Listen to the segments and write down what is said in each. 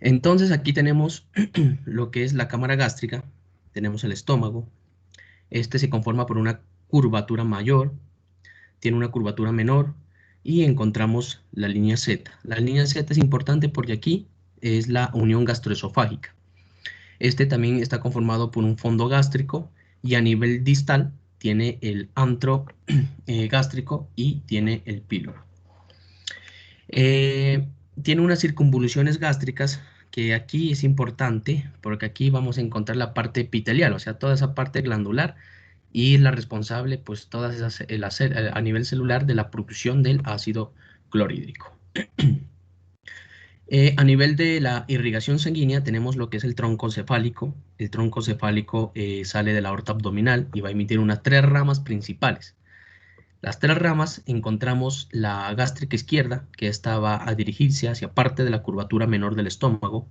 Entonces aquí tenemos lo que es la cámara gástrica, tenemos el estómago, este se conforma por una curvatura mayor, tiene una curvatura menor y encontramos la línea Z. La línea Z es importante porque aquí es la unión gastroesofágica. Este también está conformado por un fondo gástrico y a nivel distal tiene el antro gástrico y tiene el píloro. Eh, Tiene unas circunvoluciones gástricas que aquí es importante porque aquí vamos a encontrar la parte epitelial, o sea, toda esa parte glandular y la responsable, pues todas esas, a nivel celular de la producción del ácido clorhídrico. A nivel de la irrigación sanguínea tenemos lo que es el tronco cefálico. El tronco cefálico sale de la aorta abdominal y va a emitir unas tres ramas principales. Las tres ramas encontramos la gástrica izquierda, que esta va a dirigirse hacia parte de la curvatura menor del estómago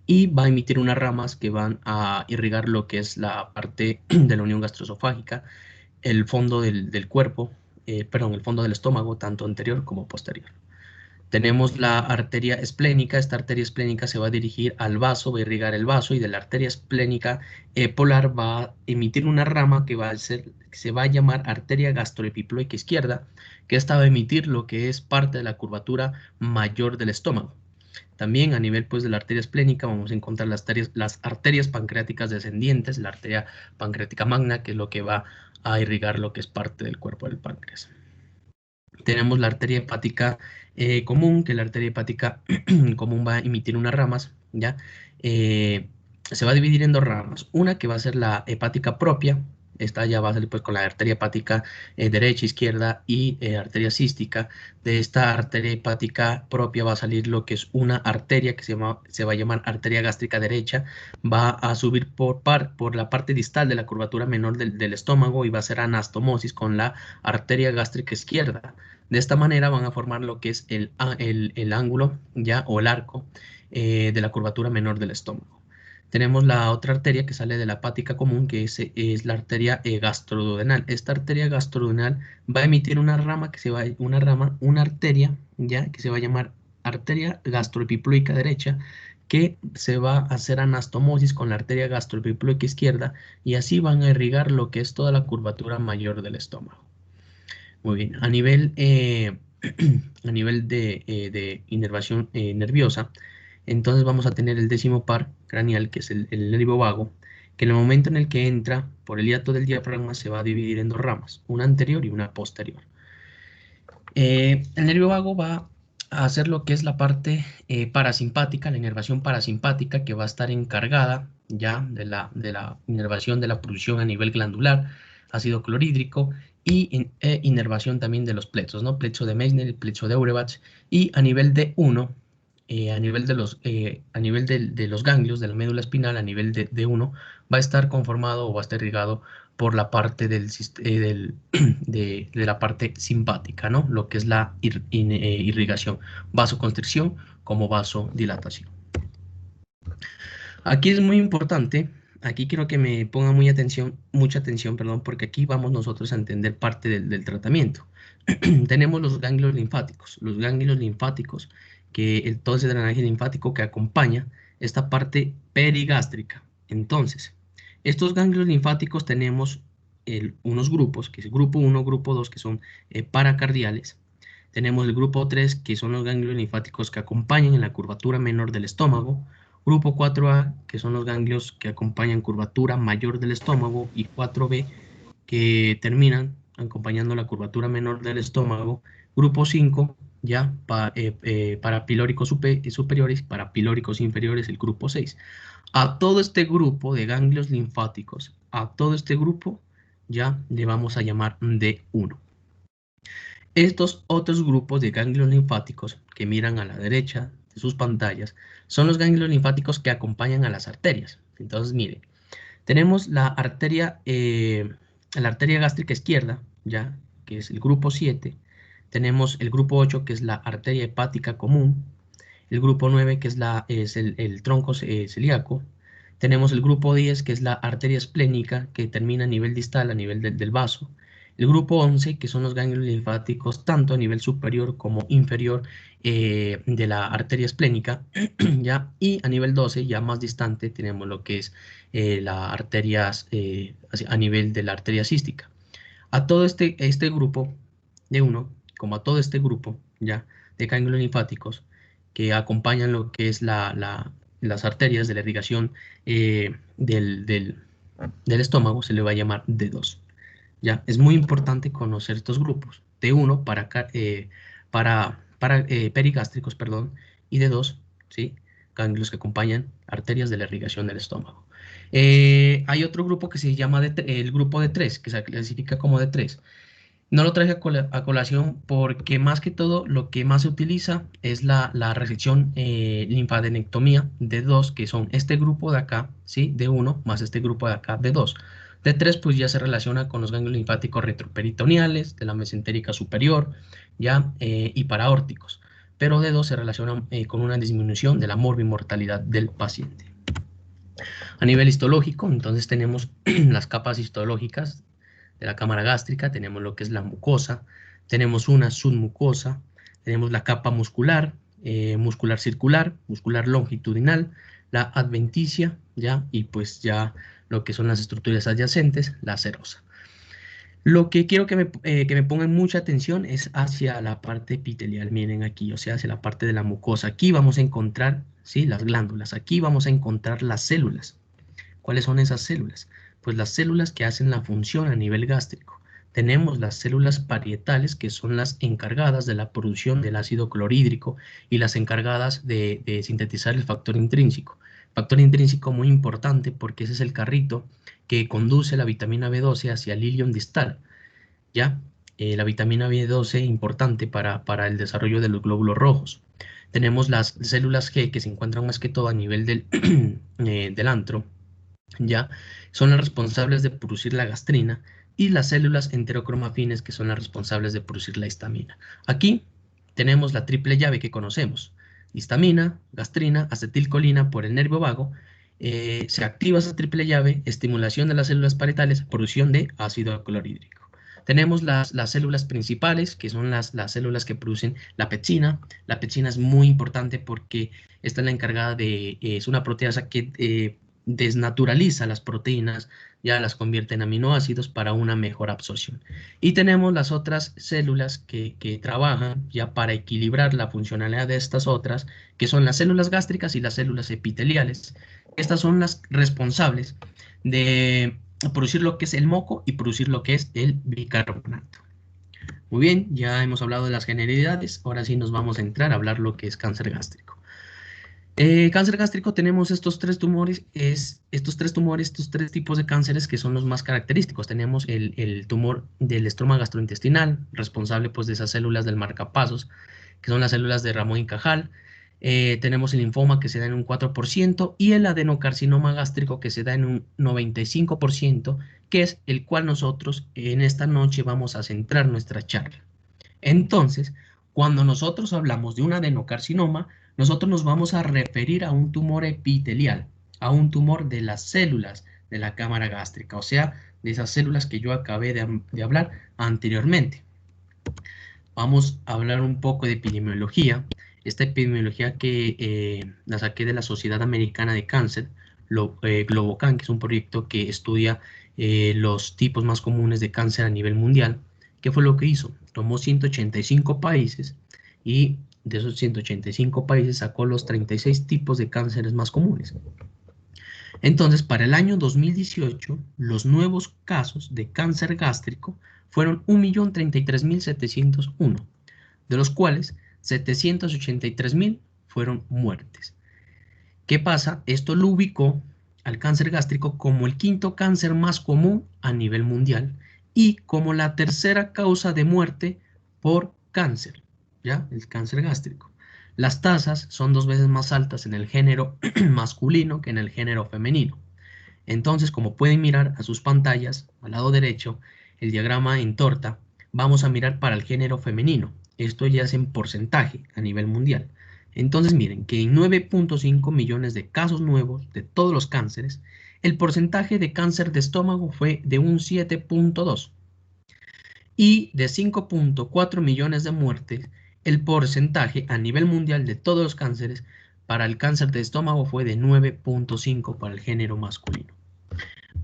y va a emitir unas ramas que van a irrigar lo que es la parte de la unión gastroesofágica, el fondo del cuerpo, perdón, el fondo del estómago, tanto anterior como posterior. Tenemos la arteria esplénica. Esta arteria esplénica se va a dirigir al vaso, va a irrigar el vaso y de la arteria esplénica polar va a emitir una rama que se va a llamar arteria gastroepiploica izquierda, que esta va a emitir lo que es parte de la curvatura mayor del estómago. También a nivel pues de la arteria esplénica vamos a encontrar las arterias pancreáticas descendientes, la arteria pancreática magna, que es lo que va a irrigar lo que es parte del cuerpo del páncreas. Tenemos la arteria hepática común, que la arteria hepática común va a emitir unas ramas, ¿ya? Se va a dividir en dos ramas. Una que va a ser la hepática propia, esta ya va a salir pues con la arteria hepática derecha, izquierda y arteria cística. De esta arteria hepática propia va a salir lo que es una arteria que se va a llamar arteria gástrica derecha, va a subir por la parte distal de la curvatura menor del estómago y va a ser anastomosis con la arteria gástrica izquierda. De esta manera van a formar lo que es el ángulo ya o el arco de la curvatura menor del estómago. Tenemos la otra arteria que sale de la hepática común, que es la arteria gastroduodenal. Esta arteria gastroduodenal va a emitir una rama una arteria ya que se va a llamar arteria gastroepiploica derecha, que se va a hacer anastomosis con la arteria gastroepiploica izquierda y así van a irrigar lo que es toda la curvatura mayor del estómago. Muy bien, a nivel de inervación nerviosa, entonces vamos a tener el décimo par craneal, que es el nervio vago, que en el momento en el que entra por el hiato del diafragma se va a dividir en dos ramas, una anterior y una posterior. El nervio vago va a hacer lo que es la parte parasimpática, la inervación parasimpática, que va a estar encargada ya de la inervación de la producción a nivel glandular, ácido clorhídrico y inervación también de los plexos, ¿no? Plexo de Meissner, plexo de Eurebat, y a nivel de uno, a nivel de los ganglios de la médula espinal, a nivel de uno, va a estar conformado o va a estar irrigado por la parte de la parte simpática, ¿no? Lo que es la irrigación, vasoconstricción como vasodilatación. Aquí es muy importante, aquí quiero que me pongan mucha atención, perdón, porque aquí vamos nosotros a entender parte del tratamiento. Tenemos los ganglios linfáticos, todo ese drenaje linfático que acompaña esta parte perigástrica. Entonces, estos ganglios linfáticos tenemos unos grupos, que es grupo 1, grupo 2, que son paracardiales. Tenemos el grupo 3, que son los ganglios linfáticos que acompañan en la curvatura menor del estómago. Grupo 4A, que son los ganglios que acompañan curvatura mayor del estómago. Y 4B, que terminan acompañando la curvatura menor del estómago. Grupo 5, ya para pilóricos superiores, para pilóricos inferiores, el grupo 6. A todo este grupo de ganglios linfáticos, a todo este grupo, ya le vamos a llamar D1. Estos otros grupos de ganglios linfáticos que miran a la derecha de sus pantallas son los ganglios linfáticos que acompañan a las arterias. Entonces, mire, tenemos la arteria gástrica izquierda, ya, que es el grupo 7. Tenemos el grupo 8, que es la arteria hepática común. El grupo 9, que es el tronco celíaco. Tenemos el grupo 10, que es la arteria esplénica, que termina a nivel distal, a nivel del vaso. El grupo 11, que son los ganglios linfáticos tanto a nivel superior como inferior de la arteria esplénica, ¿ya? Y a nivel 12, ya más distante, tenemos lo que es las arterias a nivel de la arteria cística. A todo este grupo de uno, como a todo este grupo, ¿ya? De ganglios linfáticos que acompañan lo que es las arterias de la irrigación del estómago, se le va a llamar D2. ¿Ya? Es muy importante conocer estos grupos. D1 para perigástricos, perdón, y D2, ¿sí? Ganglios que acompañan arterias de la irrigación del estómago. Hay otro grupo que se llama el grupo D3, que se clasifica como D3. No lo traje a colación porque más que todo lo que más se utiliza es la resección linfadenectomía de 2, que son este grupo de acá, ¿sí? De 1 más este grupo de acá de 2. De 3 pues ya se relaciona con los ganglios linfáticos retroperitoneales, de la mesentérica superior, ya, y paraórticos. Pero de 2 se relaciona con una disminución de la morbimortalidad del paciente. A nivel histológico, entonces tenemos las capas histológicas de la cámara gástrica, tenemos lo que es la mucosa, tenemos una submucosa, tenemos la capa muscular, muscular circular, muscular longitudinal, la adventicia, ¿ya? Y pues ya lo que son las estructuras adyacentes, la serosa. Lo que quiero que me pongan mucha atención es hacia la parte epitelial, miren aquí, o sea, hacia la parte de la mucosa. Aquí vamos a encontrar, ¿sí? Las glándulas, aquí vamos a encontrar las células. ¿Cuáles son esas células? Pues las células que hacen la función a nivel gástrico. Tenemos las células parietales, que son las encargadas de la producción del ácido clorhídrico y las encargadas de sintetizar el factor intrínseco. Factor intrínseco muy importante porque ese es el carrito que conduce la vitamina B12 hacia el ilion distal, ¿ya? La vitamina B12 importante para el desarrollo de los glóbulos rojos. Tenemos las células G que se encuentran más que todo a nivel del antro, ¿ya? Son las responsables de producir la gastrina y las células enterocromafines que son las responsables de producir la histamina. Aquí tenemos la triple llave que conocemos. Histamina, gastrina, acetilcolina por el nervio vago. Se activa esa triple llave, estimulación de las células parietales, producción de ácido clorhídrico. Tenemos las células principales, que son las células que producen la pepsina. La pepsina es muy importante porque esta es la encargada es una proteasa que desnaturaliza las proteínas, ya las convierte en aminoácidos para una mejor absorción. Y tenemos las otras células que trabajan ya para equilibrar la funcionalidad de estas otras, que son las células gástricas y las células epiteliales. Estas son las responsables de producir lo que es el moco y producir lo que es el bicarbonato. Muy bien, ya hemos hablado de las generalidades, ahora sí nos vamos a entrar a hablar lo que es cáncer gástrico. Cáncer gástrico tenemos estos tres tipos de cánceres que son los más característicos. Tenemos el tumor del estroma gastrointestinal, responsable pues de esas células del marcapasos, que son las células de Ramón y Cajal. Tenemos el linfoma que se da en un 4% y el adenocarcinoma gástrico que se da en un 95%, que es el cual nosotros en esta noche vamos a centrar nuestra charla. Entonces, cuando nosotros hablamos de un adenocarcinoma, nosotros nos vamos a referir a un tumor epitelial, a un tumor de las células de la cámara gástrica, o sea, de esas células que yo acabé de hablar anteriormente. Vamos a hablar un poco de epidemiología. Esta epidemiología que la saqué de la Sociedad Americana de Cáncer, Globocan, que es un proyecto que estudia los tipos más comunes de cáncer a nivel mundial. ¿Qué fue lo que hizo? Tomó 185 países y de esos 185 países sacó los 36 tipos de cánceres más comunes. Entonces, para el año 2018, los nuevos casos de cáncer gástrico fueron 1.033.701, de los cuales 783.000 fueron muertes. ¿Qué pasa? Esto lo ubicó al cáncer gástrico como el quinto cáncer más común a nivel mundial y como la tercera causa de muerte por cáncer, ¿ya? El cáncer gástrico. Las tasas son 2 veces más altas en el género masculino que en el género femenino. Entonces, como pueden mirar a sus pantallas, al lado derecho, el diagrama en torta, vamos a mirar para el género femenino. Esto ya es en porcentaje a nivel mundial. Entonces, miren que en 9.5 millones de casos nuevos de todos los cánceres, el porcentaje de cáncer de estómago fue de un 7.2. y de 5.4 millones de muertes, el porcentaje a nivel mundial de todos los cánceres para el cáncer de estómago fue de 9.5 para el género masculino.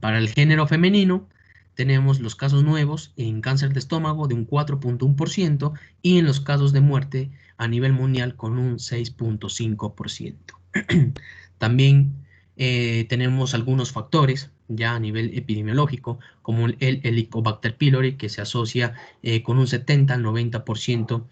Para el género femenino, tenemos los casos nuevos en cáncer de estómago de un 4.1% y en los casos de muerte a nivel mundial con un 6.5%. También tenemos algunos factores ya a nivel epidemiológico, como el Helicobacter pylori, que se asocia con un 70 al 90%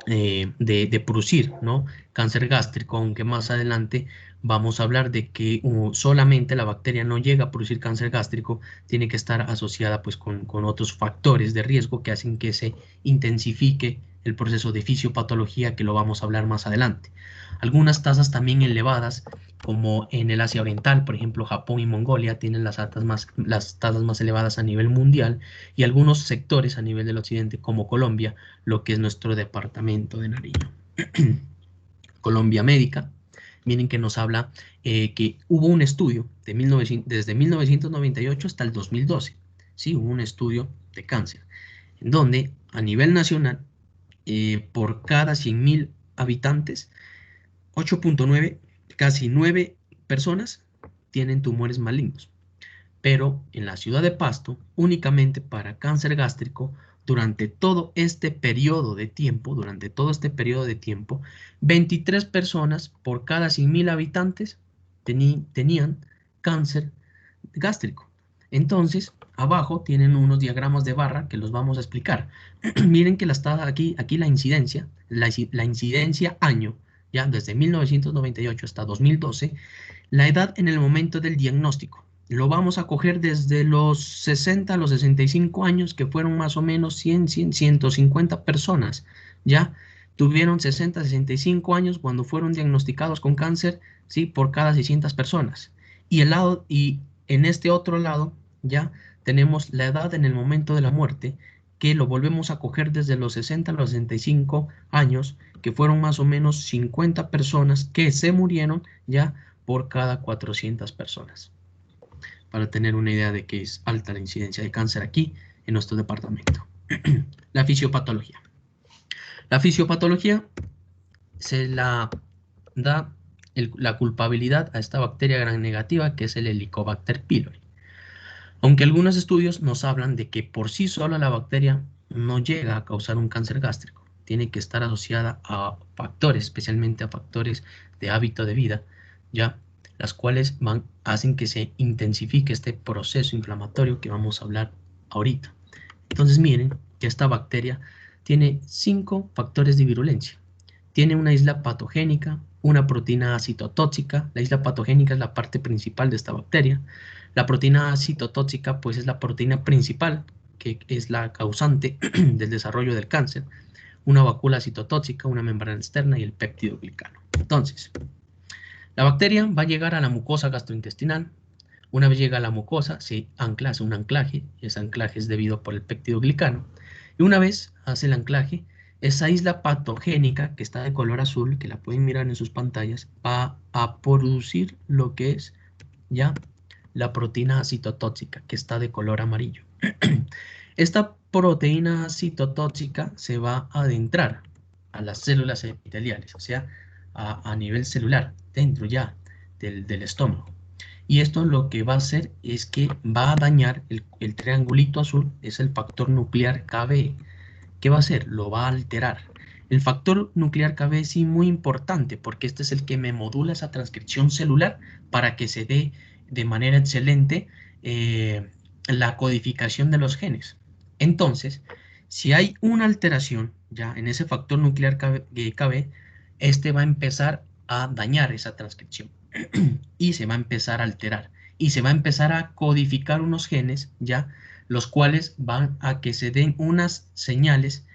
de producir, ¿no?, cáncer gástrico, aunque más adelante vamos a hablar de que solamente la bacteria no llega a producir cáncer gástrico, tiene que estar asociada pues con otros factores de riesgo que hacen que se intensifique el proceso de fisiopatología, que lo vamos a hablar más adelante. Algunas tasas también elevadas, como en el Asia Oriental, por ejemplo, Japón y Mongolia tienen las tasas más elevadas a nivel mundial, y algunos sectores a nivel del occidente, como Colombia, lo que es nuestro departamento de Nariño. Colombia Médica, miren que nos habla que hubo un estudio desde 1998 hasta el 2012, ¿sí? Hubo un estudio de cáncer, en donde a nivel nacional, por cada 100.000 habitantes, 8.9, casi 9 personas tienen tumores malignos. Pero en la ciudad de Pasto, únicamente para cáncer gástrico, durante todo este periodo de tiempo, 23 personas por cada 100.000 habitantes tenían cáncer gástrico. Entonces, abajo tienen unos diagramas de barra que los vamos a explicar. Miren que aquí la incidencia año, ya desde 1998 hasta 2012, la edad en el momento del diagnóstico. Lo vamos a coger desde los 60 a los 65 años, que fueron más o menos 150 personas, ¿ya? Tuvieron 60, 65 años cuando fueron diagnosticados con cáncer, ¿sí?, por cada 600 personas. Y en este otro lado, ya tenemos la edad en el momento de la muerte, que lo volvemos a coger desde los 60 a los 65 años, que fueron más o menos 50 personas que se murieron, ya, por cada 400 personas, para tener una idea de que es alta la incidencia de cáncer aquí en nuestro departamento. La fisiopatología. La fisiopatología se la da la culpabilidad a esta bacteria gram negativa, que es el Helicobacter pylori. Aunque algunos estudios nos hablan de que por sí sola la bacteria no llega a causar un cáncer gástrico, tiene que estar asociada a factores, especialmente a factores de hábito de vida, ya, las cuales hacen que se intensifique este proceso inflamatorio que vamos a hablar ahorita. Entonces miren que esta bacteria tiene 5 factores de virulencia. Tiene una isla patogénica, una proteína citotóxica. La isla patogénica es la parte principal de esta bacteria. La proteína citotóxica pues es la proteína principal, que es la causante del desarrollo del cáncer. Una vacuola citotóxica, una membrana externa y el péptido glicano. Entonces, la bacteria va a llegar a la mucosa gastrointestinal. Una vez llega a la mucosa, se ancla, hace un anclaje, y ese anclaje es debido por el péptido glicano. Y una vez hace el anclaje, esa isla patogénica que está de color azul, que la pueden mirar en sus pantallas, va a producir lo que es ya la proteína citotóxica, que está de color amarillo. Esta proteína citotóxica se va a adentrar a las células epiteliales, o sea, a nivel celular, dentro ya del estómago. Y esto lo que va a hacer es que va a dañar el triangulito azul, es el factor nuclear Kb. ¿Qué va a hacer? Lo va a alterar. El factor nuclear Kb es sí muy importante, porque este es el que me modula esa transcripción celular para que se dé de manera excelente la codificación de los genes. Entonces, si hay una alteración ya en ese factor nuclear Kb, este va a empezar a dañar esa transcripción y se va a empezar a alterar y se va a empezar a codificar unos genes ya, los cuales van a que se den unas señales,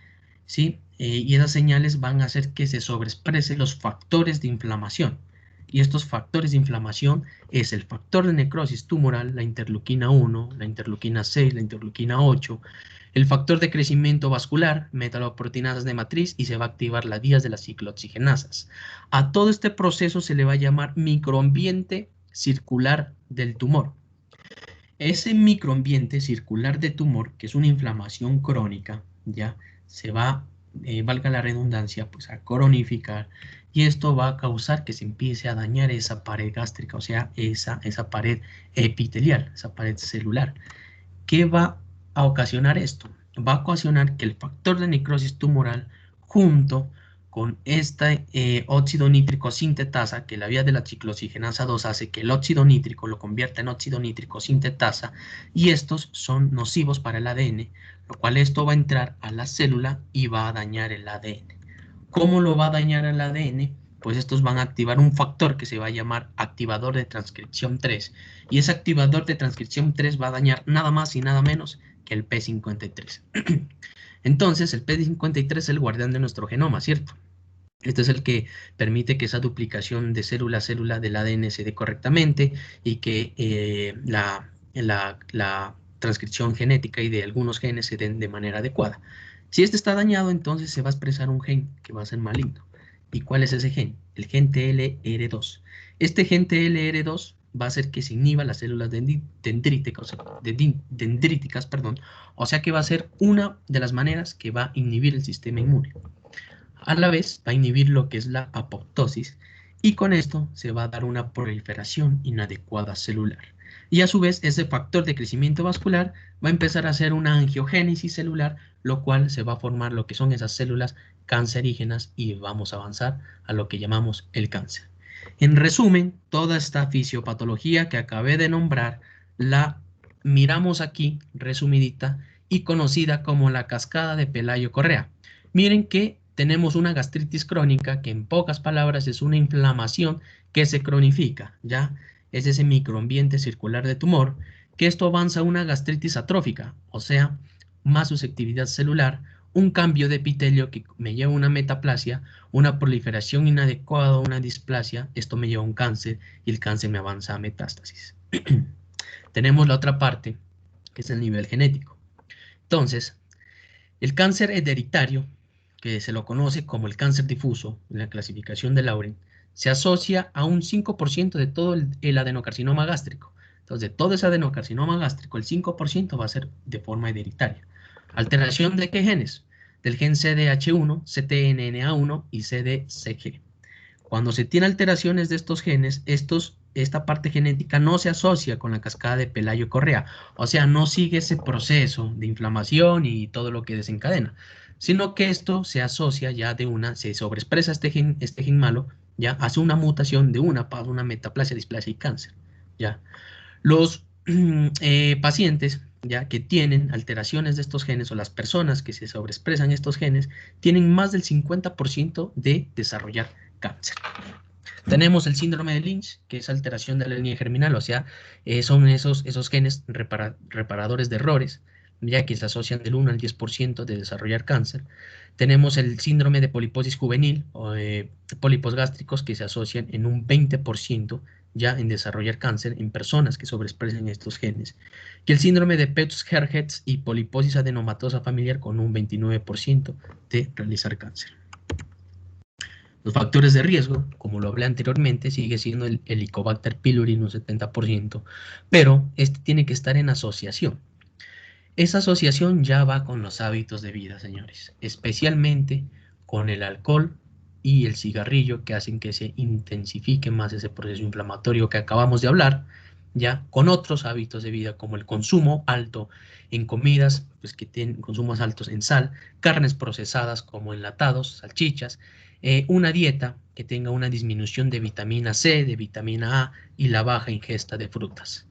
¿sí? Y esas señales van a hacer que se sobreexpresen los factores de inflamación. Y estos factores de inflamación es el factor de necrosis tumoral, la interleuquina 1, la interleuquina 6, la interleuquina 8, el factor de crecimiento vascular, metaloproteinasas de matriz, y se va a activar las vías de las ciclooxigenasas. A todo este proceso se le va a llamar microambiente circular del tumor. ese microambiente circular de tumor, que es una inflamación crónica, ya se va, valga la redundancia, pues a cronificar, y esto va a causar que se empiece a dañar esa pared gástrica, o sea, esa pared epitelial, esa pared celular. ¿Qué va a ocasionar esto? Va a ocasionar que el factor de necrosis tumoral, junto con esta óxido nítrico sintetasa, que la vía de la ciclooxigenasa 2 hace que el óxido nítrico lo convierta en óxido nítrico sintetasa, y estos son nocivos para el ADN, lo cual esto va a entrar a la célula y va a dañar el ADN. ¿Cómo lo va a dañar el ADN? Pues estos van a activar un factor que se va a llamar activador de transcripción 3. Y ese activador de transcripción 3 va a dañar nada más y nada menos que el P53. Entonces, el P53 es el guardián de nuestro genoma, ¿cierto? Este es el que permite que esa duplicación de célula a célula del ADN se dé correctamente y que la transcripción genética y de algunos genes se den de manera adecuada. Si este está dañado, entonces se va a expresar un gen que va a ser maligno. ¿Y cuál es ese gen? El gen TLR2. Este gen TLR2 va a hacer que se inhiba las células dendríticas, perdón, o sea que va a ser una de las maneras que va a inhibir el sistema inmune. A la vez va a inhibir lo que es la apoptosis y con esto se va a dar una proliferación inadecuada celular. Y a su vez ese factor de crecimiento vascular va a empezar a hacer una angiogénesis celular, lo cual se va a formar lo que son esas células cancerígenas y vamos a avanzar a lo que llamamos el cáncer. En resumen, toda esta fisiopatología que acabé de nombrar la miramos aquí resumidita y conocida como la cascada de Pelayo-Correa. Miren que tenemos una gastritis crónica que en pocas palabras es una inflamación que se cronifica, ¿ya? Es ese microambiente circular de tumor, que esto avanza a una gastritis atrófica, o sea, más susceptibilidad celular, un cambio de epitelio que me lleva a una metaplasia, una proliferación inadecuada, una displasia, esto me lleva a un cáncer y el cáncer me avanza a metástasis. Tenemos la otra parte, que es el nivel genético. Entonces, el cáncer hereditario, que se lo conoce como el cáncer difuso en la clasificación de Lauren, se asocia a un 5% de todo el adenocarcinoma gástrico. Entonces, de todo ese adenocarcinoma gástrico, el 5% va a ser de forma hereditaria. ¿Alteración de qué genes? Del gen CDH1, CTNNA1 y CDCG. Cuando se tiene alteraciones de estos genes, esta parte genética no se asocia con la cascada de Pelayo-Correa, o sea, no sigue ese proceso de inflamación y todo lo que desencadena, sino que esto se asocia ya se sobreexpresa este gen malo, ya hace una mutación de una metaplasia, displasia y cáncer, ya. Los pacientes ya que tienen alteraciones de estos genes o las personas que se sobreexpresan estos genes tienen más del 50% de desarrollar cáncer. Tenemos el síndrome de Lynch, que es alteración de la línea germinal, o sea, son esos genes reparadores de errores, ya que se asocian del 1 al 10% de desarrollar cáncer. Tenemos el síndrome de poliposis juvenil, o pólipos gástricos, que se asocian en un 20% ya en desarrollar cáncer en personas que sobreexpresen estos genes. Y el síndrome de Peutz-Jeghers y poliposis adenomatosa familiar con un 29% de realizar cáncer. Los factores de riesgo, como lo hablé anteriormente, sigue siendo el Helicobacter pylori en un 70%, pero este tiene que estar en asociación. Esa asociación ya va con los hábitos de vida, señores, especialmente con el alcohol y el cigarrillo, que hacen que se intensifique más ese proceso inflamatorio que acabamos de hablar, ya con otros hábitos de vida como el consumo alto en comidas, pues que tienen consumos altos en sal, carnes procesadas como enlatados, salchichas, una dieta que tenga una disminución de vitamina C, de vitamina A y la baja ingesta de frutas.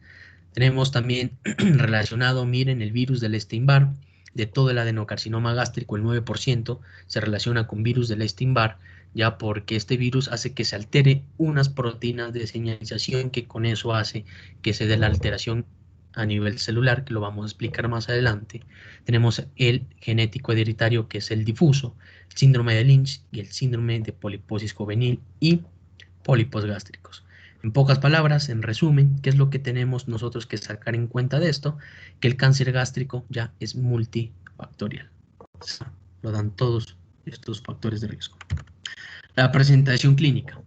Tenemos también relacionado, miren, el virus del Epstein-Barr, de todo el adenocarcinoma gástrico, el 9% se relaciona con virus del Epstein-Barr, ya porque este virus hace que se altere unas proteínas de señalización que con eso hace que se dé la alteración a nivel celular, que lo vamos a explicar más adelante. Tenemos el genético hereditario, que es el difuso, el síndrome de Lynch y el síndrome de poliposis juvenil y pólipos gástricos. En pocas palabras, en resumen, ¿qué es lo que tenemos nosotros que sacar en cuenta de esto? Que el cáncer gástrico ya es multifactorial. Lo dan todos estos factores de riesgo. La presentación clínica.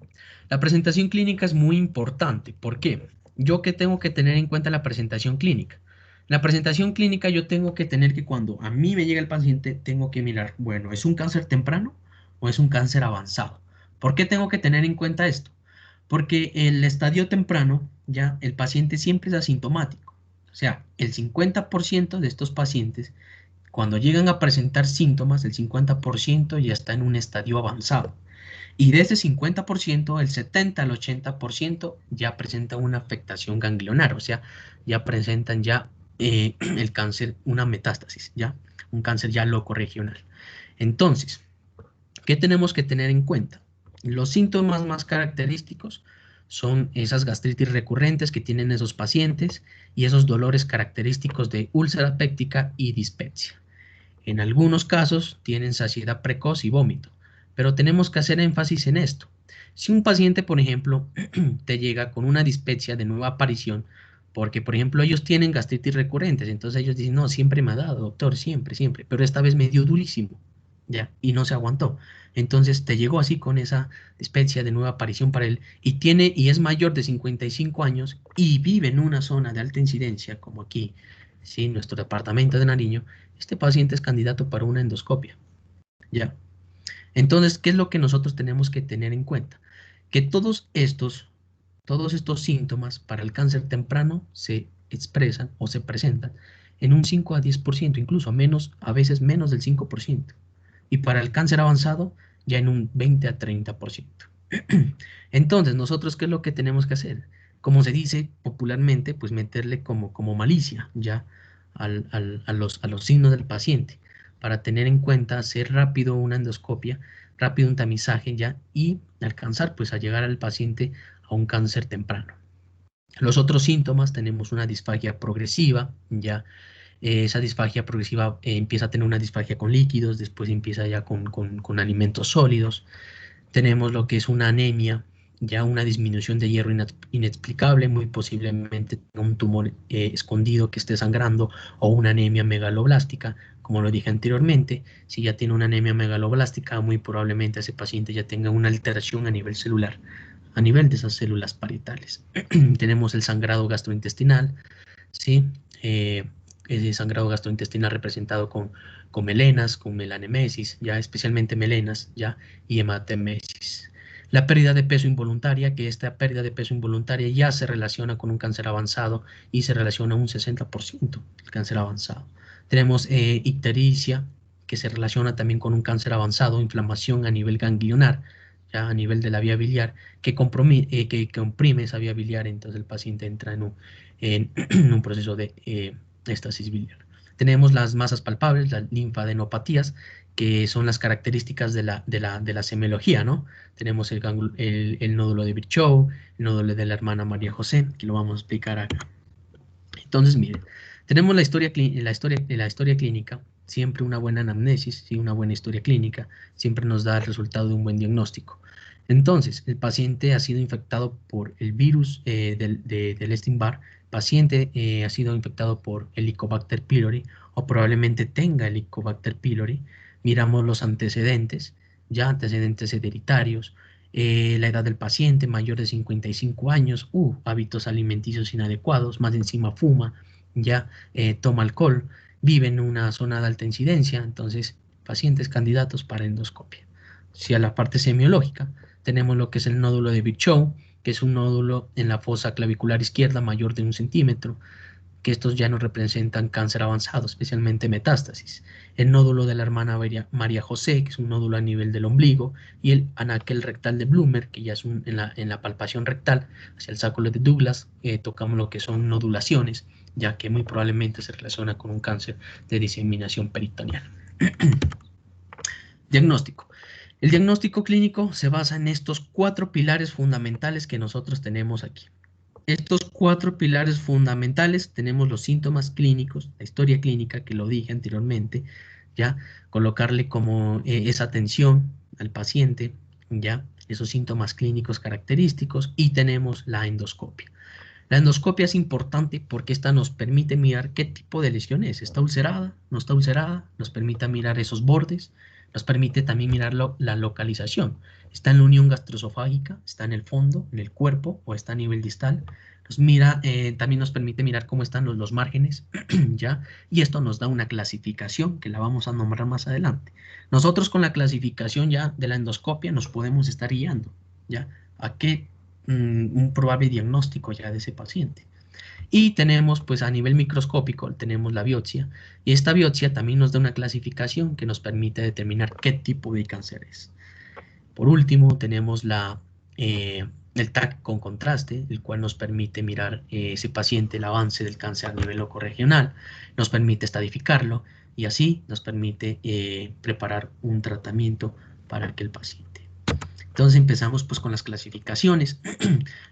La presentación clínica es muy importante. ¿Por qué? ¿Yo qué tengo que tener en cuenta en la presentación clínica? La presentación clínica yo tengo que tener que cuando a mí me llega el paciente, tengo que mirar, bueno, ¿es un cáncer temprano o es un cáncer avanzado? ¿Por qué tengo que tener en cuenta esto? Porque el estadio temprano, ya, el paciente siempre es asintomático. O sea, el 50% de estos pacientes, cuando llegan a presentar síntomas, el 50% ya está en un estadio avanzado. Y de ese 50%, el 70 al 80% ya presenta una afectación ganglionar, o sea, ya presentan ya el cáncer, una metástasis, ya, un cáncer ya locorregional. Entonces, ¿qué tenemos que tener en cuenta? Los síntomas más característicos son esas gastritis recurrentes que tienen esos pacientes y esos dolores característicos de úlcera péptica y dispepsia. En algunos casos tienen saciedad precoz y vómito, pero tenemos que hacer énfasis en esto. Si un paciente, por ejemplo, te llega con una dispepsia de nueva aparición, porque, por ejemplo, ellos tienen gastritis recurrentes, entonces ellos dicen, no, siempre me ha dado, doctor, siempre, siempre, pero esta vez me dio durísimo, ya, y no se aguantó. Entonces te llegó así con esa dispepsia de nueva aparición para él, y es mayor de 55 años y vive en una zona de alta incidencia, como aquí, ¿sí? Nuestro departamento de Nariño, este paciente es candidato para una endoscopia, ¿ya? Entonces, ¿qué es lo que nosotros tenemos que tener en cuenta? Que todos estos síntomas para el cáncer temprano se expresan o se presentan en un 5 a 10%, incluso menos, a veces menos del 5%. Y para el cáncer avanzado, ya en un 20 a 30%. Entonces, nosotros, ¿qué es lo que tenemos que hacer? Como se dice popularmente, pues meterle como malicia ya a los signos del paciente para tener en cuenta hacer rápido una endoscopia, rápido un tamizaje ya y alcanzar pues a llegar al paciente a un cáncer temprano. Los otros síntomas tenemos una disfagia progresiva, ya esa disfagia progresiva empieza a tener una disfagia con líquidos, después empieza ya con alimentos sólidos. Tenemos lo que es una anemia, ya una disminución de hierro inexplicable, muy posiblemente un tumor escondido que esté sangrando o una anemia megaloblástica. Como lo dije anteriormente, si ya tiene una anemia megaloblástica, muy probablemente ese paciente ya tenga una alteración a nivel celular, a nivel de esas células parietales. Tenemos el sangrado gastrointestinal, ¿sí? Ese sangrado gastrointestinal representado con melenas, con melanemesis, ya especialmente melenas, ya, y hematemesis. La pérdida de peso involuntaria, que esta pérdida de peso involuntaria ya se relaciona con un cáncer avanzado y se relaciona un 60% el cáncer avanzado. Tenemos ictericia, que se relaciona también con un cáncer avanzado, inflamación a nivel ganglionar, ya a nivel de la vía biliar, que comprime esa vía biliar, entonces el paciente entra en un proceso de éstasis biliar. Tenemos las masas palpables, las linfadenopatías, que son las características de la semiología, ¿no? Tenemos el nódulo de Virchow, el nódulo de la hermana María José, que lo vamos a explicar acá. Entonces, miren, tenemos la historia clínica, siempre una buena anamnesis, ¿sí? Una buena historia clínica, siempre nos da el resultado de un buen diagnóstico. Entonces, el paciente ha sido infectado por el virus del Epstein-Barr, el paciente ha sido infectado por Helicobacter pylori o probablemente tenga Helicobacter pylori. Miramos los antecedentes, ya antecedentes hereditarios, la edad del paciente mayor de 55 años, hábitos alimenticios inadecuados, más encima fuma, ya toma alcohol, vive en una zona de alta incidencia, entonces pacientes candidatos para endoscopia. Si a la parte semiológica tenemos lo que es el nódulo de Virchow, que es un nódulo en la fosa clavicular izquierda mayor de 1 centímetro, que estos ya no representan cáncer avanzado, especialmente metástasis. El nódulo de la hermana María José, que es un nódulo a nivel del ombligo, y el anaquel rectal de Bloomer, que ya es en la palpación rectal hacia el sáculo de Douglas, tocamos lo que son nodulaciones, ya que muy probablemente se relaciona con un cáncer de diseminación peritoneal. Diagnóstico. El diagnóstico clínico se basa en estos 4 pilares fundamentales que nosotros tenemos aquí. Estos 4 pilares fundamentales tenemos los síntomas clínicos, la historia clínica que lo dije anteriormente, ya colocarle como esa atención al paciente, ya esos síntomas clínicos característicos y tenemos la endoscopia. La endoscopia es importante porque esta nos permite mirar qué tipo de lesión es. ¿Está ulcerada? ¿No está ulcerada? Nos permite mirar esos bordes. Nos permite también mirar la localización. ¿Está en la unión gastroesofágica? ¿Está en el fondo, en el cuerpo o está a nivel distal? También nos permite mirar cómo están los márgenes, ¿ya? Y esto nos da una clasificación que la vamos a nombrar más adelante. Nosotros con la clasificación ya de la endoscopia nos podemos estar guiando, ¿ya? A qué un probable diagnóstico ya de ese paciente. Y tenemos, pues a nivel microscópico, tenemos la biopsia. Y esta biopsia también nos da una clasificación que nos permite determinar qué tipo de cáncer es. Por último, tenemos el TAC con contraste, el cual nos permite mirar ese paciente, el avance del cáncer a nivel locorregional, nos permite estadificarlo y así nos permite preparar un tratamiento para aquel paciente. Entonces empezamos pues con las clasificaciones.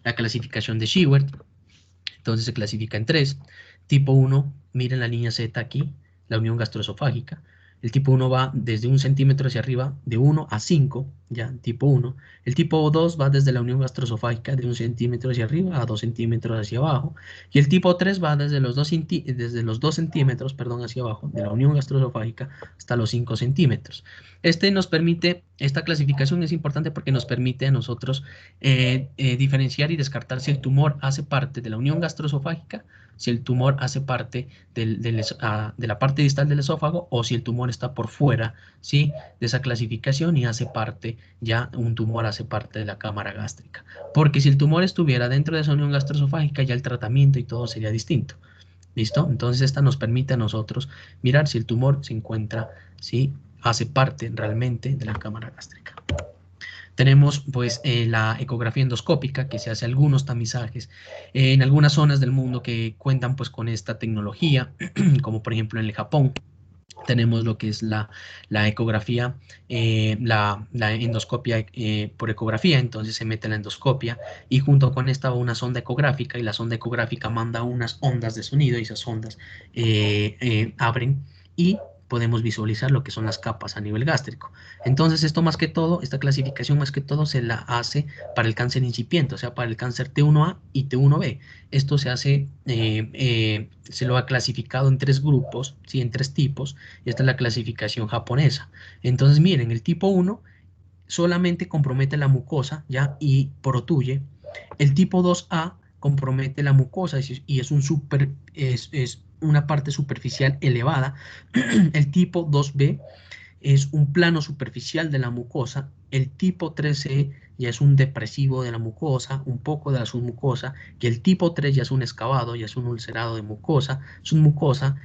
La clasificación de Sheward, entonces se clasifica en 3. Tipo 1, miren la línea Z aquí, la unión gastroesofágica. El tipo 1 va desde 1 centímetro hacia arriba, de 1 a 5, ya, tipo 1. El tipo 2 va desde la unión gastroesofágica de 1 centímetro hacia arriba a 2 centímetros hacia abajo. Y el tipo 3 va desde los 2 centímetros, perdón, hacia abajo, de la unión gastroesofágica hasta los 5 centímetros. Esta clasificación es importante porque nos permite a nosotros diferenciar y descartar si el tumor hace parte de la unión gastroesofágica, si el tumor hace parte de la parte distal del esófago o si el tumor está por fuera, ¿sí?, de esa clasificación y un tumor hace parte de la cámara gástrica. Porque si el tumor estuviera dentro de esa unión gastroesofágica, ya el tratamiento y todo sería distinto. ¿Listo? Entonces esta nos permite a nosotros mirar si el tumor se encuentra, ¿sí?, hace parte realmente de la cámara gástrica. Tenemos pues la ecografía endoscópica, que se hace algunos tamizajes en algunas zonas del mundo que cuentan pues con esta tecnología, como por ejemplo en el Japón. Tenemos lo que es la ecografía, la endoscopia por ecografía, entonces se mete la endoscopia y junto con esta va una sonda ecográfica y la sonda ecográfica manda unas ondas de sonido y esas ondas abren y podemos visualizar lo que son las capas a nivel gástrico. Entonces esto más que todo, esta clasificación más que todo se la hace para el cáncer incipiente, o sea, para el cáncer T1A y T1B. Esto se lo ha clasificado en 3 grupos, ¿sí?, en 3 tipos. Esta es la clasificación japonesa. Entonces miren, el tipo 1 solamente compromete la mucosa, ¿ya?, y protuye. El tipo 2A compromete la mucosa y es una parte superficial elevada. El tipo 2B es un plano superficial de la mucosa. El tipo 3C ya es un depresivo de la mucosa, un poco de la submucosa, y el tipo 3 ya es un excavado, ya es un ulcerado de mucosa, submucosa.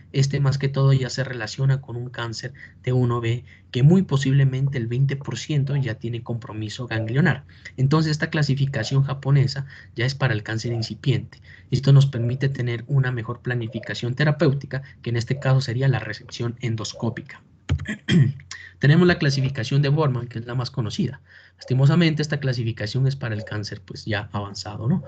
Más que todo ya se relaciona con un cáncer de 1B, que muy posiblemente el 20% ya tiene compromiso ganglionar. Entonces esta clasificación japonesa ya es para el cáncer incipiente. Esto nos permite tener una mejor planificación terapéutica, que en este caso sería la resección endoscópica. Tenemos la clasificación de Borman, que es la más conocida. Lastimosamente, esta clasificación es para el cáncer pues ya avanzado, ¿no?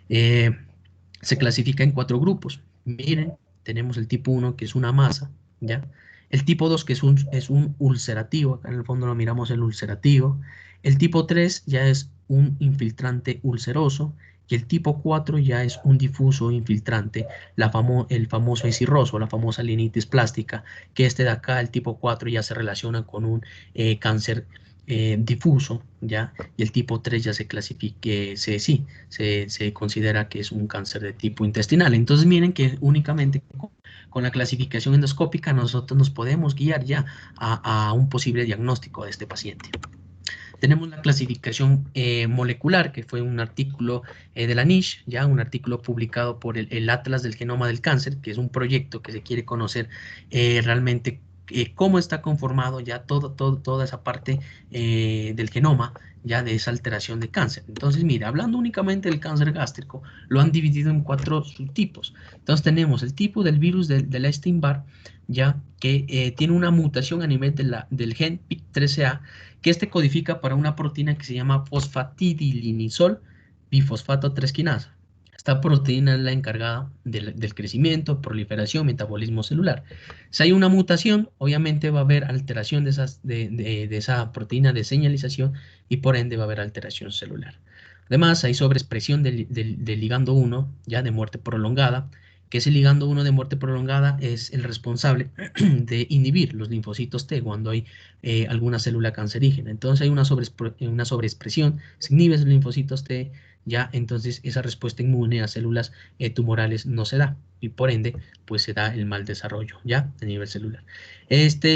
Se clasifica en 4 grupos. Miren, tenemos el tipo 1, que es una masa, ¿ya? El tipo 2, que es un ulcerativo, acá en el fondo lo miramos el ulcerativo. El tipo 3 ya es un infiltrante ulceroso. Y el tipo 4 ya es un difuso infiltrante, el famoso escirroso, la famosa linitis plástica, que de acá, el tipo 4, ya se relaciona con un cáncer difuso, ¿ya? Y el tipo 3 ya se clasifique, se considera que es un cáncer de tipo intestinal. Entonces miren que únicamente con la clasificación endoscópica nosotros nos podemos guiar ya a un posible diagnóstico de este paciente. Tenemos la clasificación molecular, que fue un artículo de la NICH, ya un artículo publicado por el Atlas del Genoma del Cáncer, que es un proyecto que se quiere conocer realmente cómo está conformado ya toda esa parte del genoma, ya de esa alteración de cáncer. Entonces, mira, hablando únicamente del cáncer gástrico, lo han dividido en 4 subtipos. Entonces tenemos el tipo del virus del Epstein-Barr, ya que tiene una mutación a nivel del gen PIK3CA, que codifica para una proteína que se llama fosfatidilinisol bifosfato 3 quinasa. Esta proteína es la encargada del crecimiento, proliferación, metabolismo celular. Si hay una mutación, obviamente va a haber alteración de esa proteína de señalización y por ende va a haber alteración celular. Además, hay sobreexpresión del ligando 1, ya de muerte prolongada, que ese ligando 1 de muerte prolongada es el responsable de inhibir los linfocitos T cuando hay alguna célula cancerígena. Entonces hay una sobreexpresión, se inhibe los linfocitos T, ya entonces esa respuesta inmune a células tumorales no se da y por ende pues se da el mal desarrollo ya a nivel celular. Esta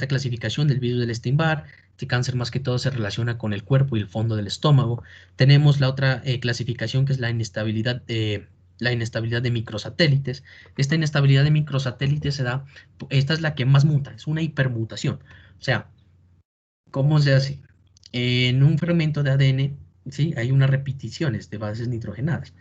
clasificación del virus del Epstein-Barr, este cáncer más que todo se relaciona con el cuerpo y el fondo del estómago. Tenemos la otra clasificación que es la inestabilidad de microsatélites. Esta inestabilidad de microsatélites esta es la que más muta, es una hipermutación. O sea, ¿cómo se hace? En un fragmento de ADN, ¿sí? Hay unas repeticiones de bases nitrogenadas.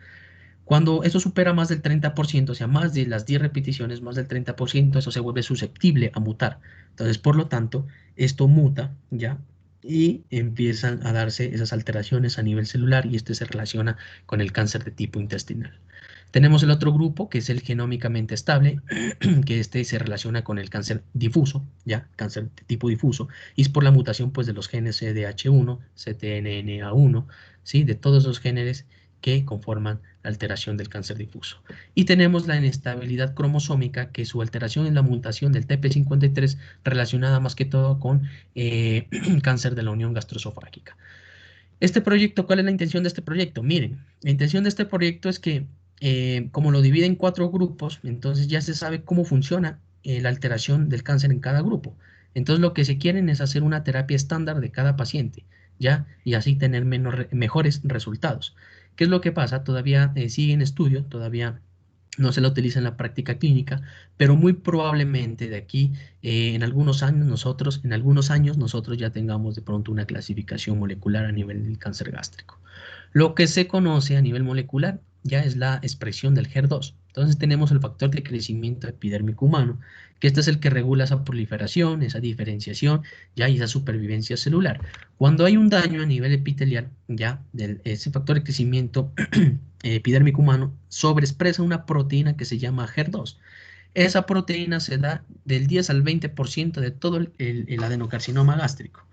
Cuando eso supera más del 30%, o sea, más de las 10 repeticiones, más del 30%, eso se vuelve susceptible a mutar. Entonces, por lo tanto, esto muta, ¿ya? Y empiezan a darse esas alteraciones a nivel celular y este se relaciona con el cáncer de tipo intestinal. Tenemos el otro grupo que es el genómicamente estable, que este se relaciona con el cáncer difuso, ¿ya? Cáncer de tipo difuso, y es por la mutación pues de los genes CDH1, CTNNA1, ¿sí? De todos los genes que conforman la alteración del cáncer difuso. Y tenemos la inestabilidad cromosómica, que su alteración es la mutación del TP53 relacionada más que todo con cáncer de la unión gastroesofágica. Este proyecto, ¿cuál es la intención de este proyecto? Miren, la intención de este proyecto es que, como lo divide en 4 grupos, entonces ya se sabe cómo funciona la alteración del cáncer en cada grupo. Entonces lo que se quieren es hacer una terapia estándar de cada paciente, ¿ya? Y así tener mejores resultados. ¿Qué es lo que pasa? Todavía sigue en estudio, todavía no se la utiliza en la práctica clínica, pero muy probablemente de aquí en algunos años nosotros ya tengamos de pronto una clasificación molecular a nivel del cáncer gástrico. Lo que se conoce a nivel molecular ya es la expresión del HER2. Entonces tenemos el factor de crecimiento epidérmico humano, que este es el que regula esa proliferación, esa diferenciación, ya y esa supervivencia celular. Cuando hay un daño a nivel epitelial, ya ese factor de crecimiento epidérmico humano sobreexpresa una proteína que se llama HER2. Esa proteína se da del 10 al 20% de todo el adenocarcinoma gástrico.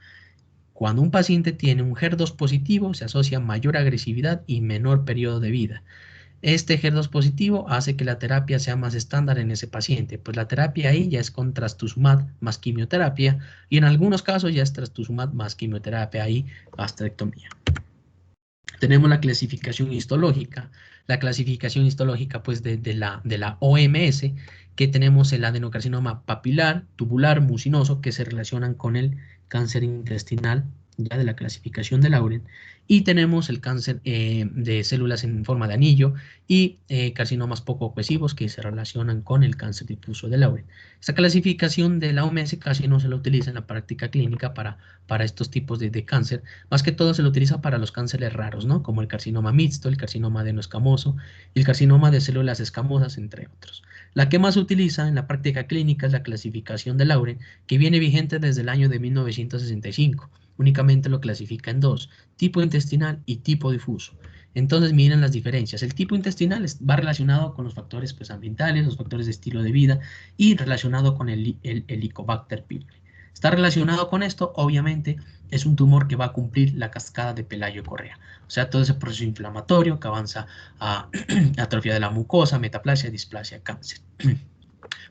Cuando un paciente tiene un HER2 positivo, se asocia mayor agresividad y menor periodo de vida. Este HER2 positivo hace que la terapia sea más estándar en ese paciente, pues la terapia ahí ya es con trastuzumab más quimioterapia y en algunos casos ya es trastuzumab más quimioterapia y gastrectomía. Tenemos la clasificación histológica. La clasificación histológica pues de la OMS, que tenemos el adenocarcinoma papilar, tubular, mucinoso, que se relacionan con el cáncer intestinal, ya de la clasificación de Lauren, y tenemos el cáncer de células en forma de anillo y carcinomas poco cohesivos que se relacionan con el cáncer difuso de Lauren. Esta clasificación de la OMS casi no se la utiliza en la práctica clínica para estos tipos de cáncer, más que todo se lo utiliza para los cánceres raros, ¿no? Como el carcinoma mixto, el carcinoma adenoescamoso y el carcinoma de células escamosas, entre otros. La que más se utiliza en la práctica clínica es la clasificación de Lauren, que viene vigente desde el año de 1965. Únicamente lo clasifica en 2, tipo intestinal y tipo difuso. Entonces miren las diferencias. El tipo intestinal va relacionado con los factores pues, ambientales, los factores de estilo de vida y relacionado con el Helicobacter pylori. Está relacionado con esto, obviamente, es un tumor que va a cumplir la cascada de Pelayo-Correa. O sea, todo ese proceso inflamatorio que avanza a atrofia de la mucosa, metaplasia, displasia, cáncer.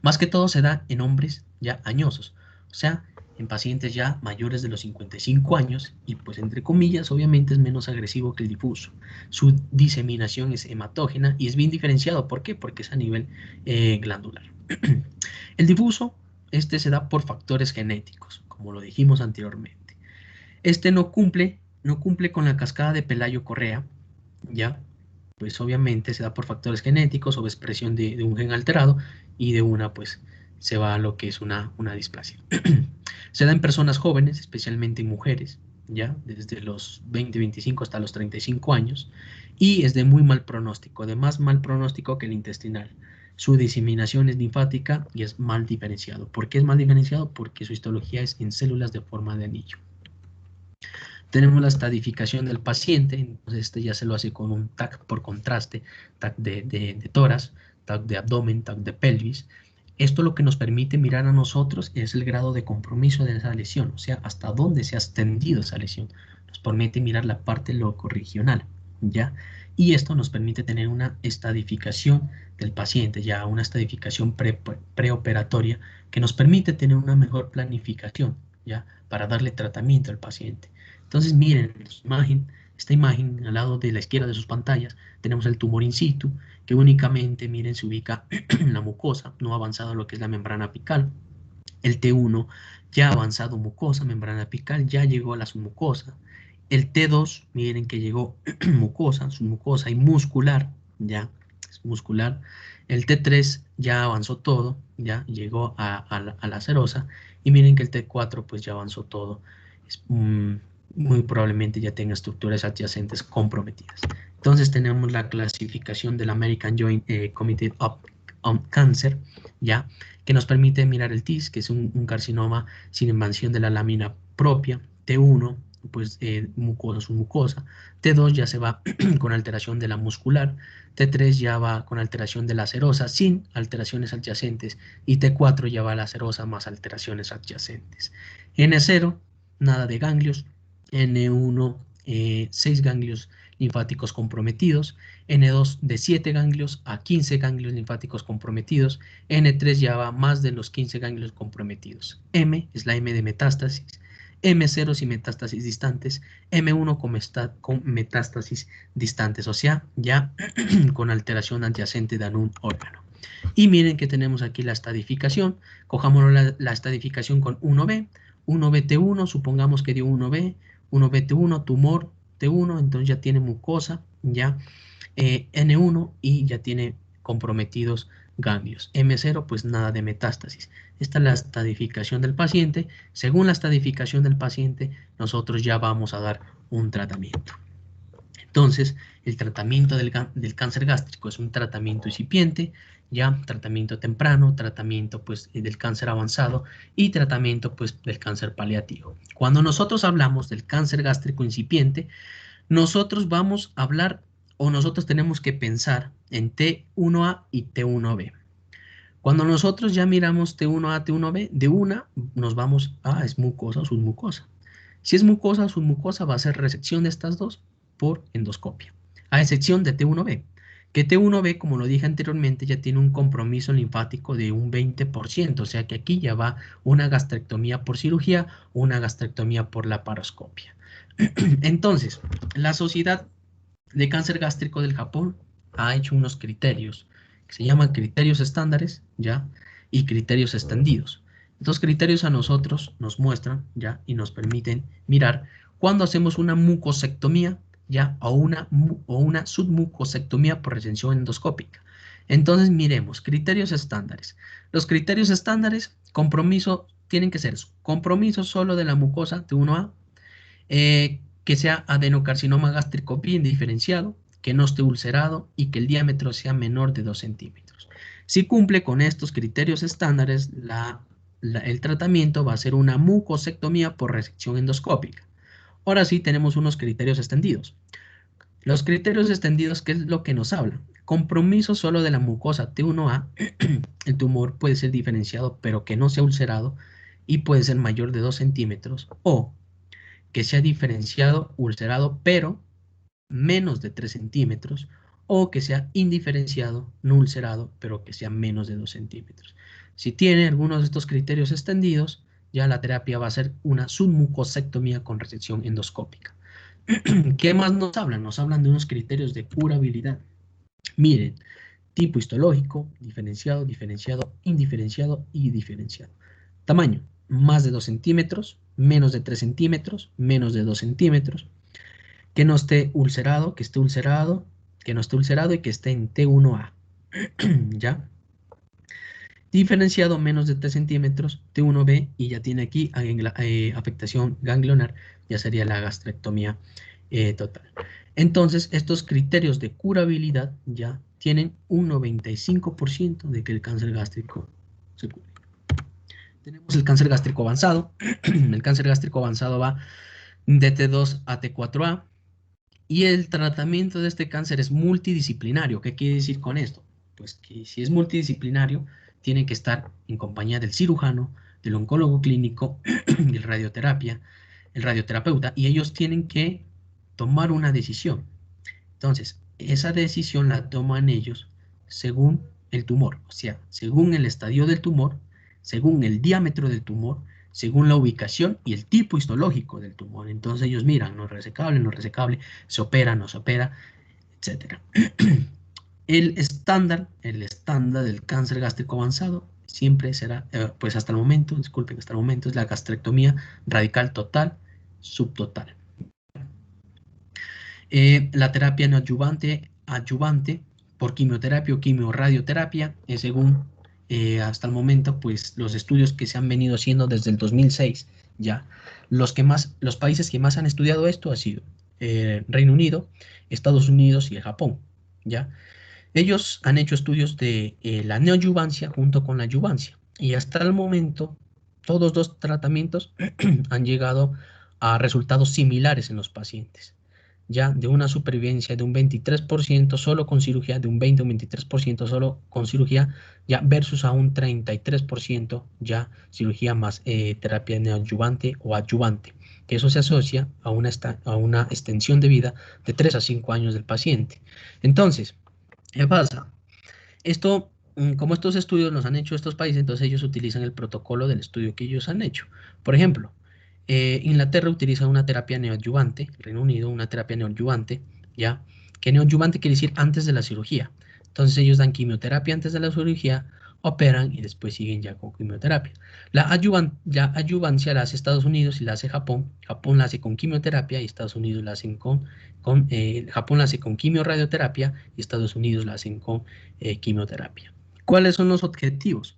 Más que todo se da en hombres ya añosos, o sea, en pacientes ya mayores de los 55 años y pues entre comillas, obviamente es menos agresivo que el difuso. Su diseminación es hematógena y es bien diferenciado. ¿Por qué? Porque es a nivel glandular. El difuso, este se da por factores genéticos, como lo dijimos anteriormente. Este no cumple con la cascada de Pelayo-Correa, ¿ya? Pues obviamente se da por factores genéticos o expresión de un gen alterado y de una pues se va a lo que es una displasia. Se da en personas jóvenes, especialmente en mujeres, ya desde los 20-25 hasta los 35 años y es de muy mal pronóstico, de más mal pronóstico que el intestinal. Su diseminación es linfática y es mal diferenciado. ¿Por qué es mal diferenciado? Porque su histología es en células de forma de anillo. Tenemos la estadificación del paciente, entonces este ya se lo hace con un TAC por contraste, TAC de tórax, TAC de abdomen, TAC de pelvis. Esto lo que nos permite mirar a nosotros es el grado de compromiso de esa lesión, o sea, hasta dónde se ha extendido esa lesión. Nos permite mirar la parte locorregional, ¿ya? Y esto nos permite tener una estadificación del paciente, ya una estadificación preoperatoria que nos permite tener una mejor planificación, ya, para darle tratamiento al paciente. Entonces, miren, esta imagen al lado de la izquierda de sus pantallas, tenemos el tumor in situ, que únicamente, miren, se ubica en la mucosa, no ha avanzado lo que es la membrana apical. El T1 ya ha avanzado mucosa, membrana apical, ya llegó a la submucosa. El T2, miren que llegó mucosa, submucosa y muscular, ya, es muscular. El T3 ya avanzó todo, ya llegó a la serosa. Y miren que el T4 pues ya avanzó todo. Muy probablemente ya tenga estructuras adyacentes comprometidas. Entonces tenemos la clasificación del American Joint Committee on Cancer, ya, que nos permite mirar el TIS, que es un carcinoma sin invasión de la lámina propia. T1, pues mucosa, submucosa. T2 ya se va con alteración de la muscular. T3 ya va con alteración de la serosa sin alteraciones adyacentes. Y T4 ya va a la serosa más alteraciones adyacentes. N0, nada de ganglios. N1, 6 ganglios linfáticos comprometidos. N2 de 7 ganglios a 15 ganglios linfáticos comprometidos. N3 ya va más de los 15 ganglios comprometidos. M es la M de metástasis. M0 sin metástasis distantes. M1 con metástasis distantes, o sea, ya con alteración adyacente de algún órgano. Y miren que tenemos aquí la estadificación. Cojamos la estadificación con 1B. 1BT1, supongamos que dio 1B. 1BT1, tumor T1, entonces ya tiene mucosa, ya N1 y ya tiene comprometidos ganglios. M0, pues nada de metástasis. Esta es la estadificación del paciente. Según la estadificación del paciente, nosotros ya vamos a dar un tratamiento. Entonces, el tratamiento del cáncer gástrico es un tratamiento incipiente, ya tratamiento temprano, tratamiento pues del cáncer avanzado y tratamiento pues del cáncer paliativo. Cuando nosotros hablamos del cáncer gástrico incipiente, nosotros vamos a hablar o nosotros tenemos que pensar en T1A y T1B. Cuando nosotros ya miramos T1A, T1B, de una nos vamos a es mucosa o submucosa. Si es mucosa o submucosa va a ser resección de estas dos por endoscopia, a excepción de T1B, que T1B, como lo dije anteriormente, ya tiene un compromiso linfático de un 20%, o sea que aquí ya va una gastrectomía por cirugía o una gastrectomía por laparoscopia. Entonces, la Sociedad de Cáncer Gástrico del Japón ha hecho unos criterios que se llaman criterios estándares, ¿ya? Y criterios extendidos. Estos criterios a nosotros nos muestran, ¿ya? Y nos permiten mirar cuando hacemos una mucosectomía, ¿ya? O una submucosectomía por resección endoscópica. Entonces, miremos, criterios estándares. Los criterios estándares, compromiso, tienen que ser compromiso solo de la mucosa T1A, que sea adenocarcinoma gástrico bien diferenciado, que no esté ulcerado y que el diámetro sea menor de 2 centímetros. Si cumple con estos criterios estándares, el tratamiento va a ser una mucosectomía por resección endoscópica. Ahora sí tenemos unos criterios extendidos. Los criterios extendidos, ¿qué es lo que nos habla? Compromiso solo de la mucosa T1A, el tumor puede ser diferenciado pero que no sea ulcerado y puede ser mayor de 2 centímetros, o que sea diferenciado, ulcerado, pero menos de 3 centímetros, o que sea indiferenciado, no ulcerado, pero que sea menos de 2 centímetros. Si tiene algunos de estos criterios extendidos, ya la terapia va a ser una submucosectomía con resección endoscópica. ¿Qué más nos hablan? Nos hablan de unos criterios de curabilidad. Miren, tipo histológico, diferenciado, diferenciado, indiferenciado y diferenciado. Tamaño, más de 2 centímetros, menos de 3 centímetros, menos de 2 centímetros. Que no esté ulcerado, que esté ulcerado, que no esté ulcerado y que esté en T1A. ¿Ya? Diferenciado menos de 3 centímetros, T1B, y ya tiene aquí afectación ganglionar, ya sería la gastrectomía total. Entonces, estos criterios de curabilidad ya tienen un 95% de que el cáncer gástrico se cure. Tenemos el cáncer gástrico avanzado. El cáncer gástrico avanzado va de T2 a T4A. Y el tratamiento de este cáncer es multidisciplinario. ¿Qué quiere decir con esto? Pues que si es multidisciplinario, tiene que estar en compañía del cirujano, del oncólogo clínico, del radioterapia, el radioterapeuta, y ellos tienen que tomar una decisión. Entonces, esa decisión la toman ellos según el tumor, o sea, según el estadio del tumor, según el diámetro del tumor, según la ubicación y el tipo histológico del tumor. Entonces ellos miran, no es resecable, no es resecable, se opera, no se opera, etcétera. El estándar del cáncer gástrico avanzado siempre será, pues hasta el momento, disculpen, hasta el momento es la gastrectomía radical total, subtotal. La terapia neoadyuvante, adyuvante, por quimioterapia o quimiorradioterapia, según hasta el momento, pues los estudios que se han venido haciendo desde el 2006, ya. Los países que más han estudiado esto ha sido Reino Unido, Estados Unidos y el Japón, ya. Ellos han hecho estudios de la neoadyuvancia junto con la adyuvancia y hasta el momento todos dos tratamientos han llegado a resultados similares en los pacientes, ya de una supervivencia de un 23% solo con cirugía, de un 20 o 23% solo con cirugía, ya versus a un 33% ya cirugía más terapia neoadyuvante o adyuvante, que eso se asocia a una extensión de vida de 3 a 5 años del paciente. Entonces, ¿qué pasa? Como estos estudios los han hecho estos países, entonces ellos utilizan el protocolo del estudio que ellos han hecho. Por ejemplo, Inglaterra utiliza una terapia neoadyuvante, Reino Unido una terapia neoadyuvante, ¿ya? Que neoadyuvante quiere decir antes de la cirugía. Entonces ellos dan quimioterapia antes de la cirugía, operan y después siguen ya con quimioterapia. La adyuvancia la hace Estados Unidos y la hace Japón. Japón la hace con quimioterapia y Estados Unidos la hacen Japón la hace con quimiorradioterapia y Estados Unidos la hacen con quimioterapia. ¿Cuáles son los objetivos?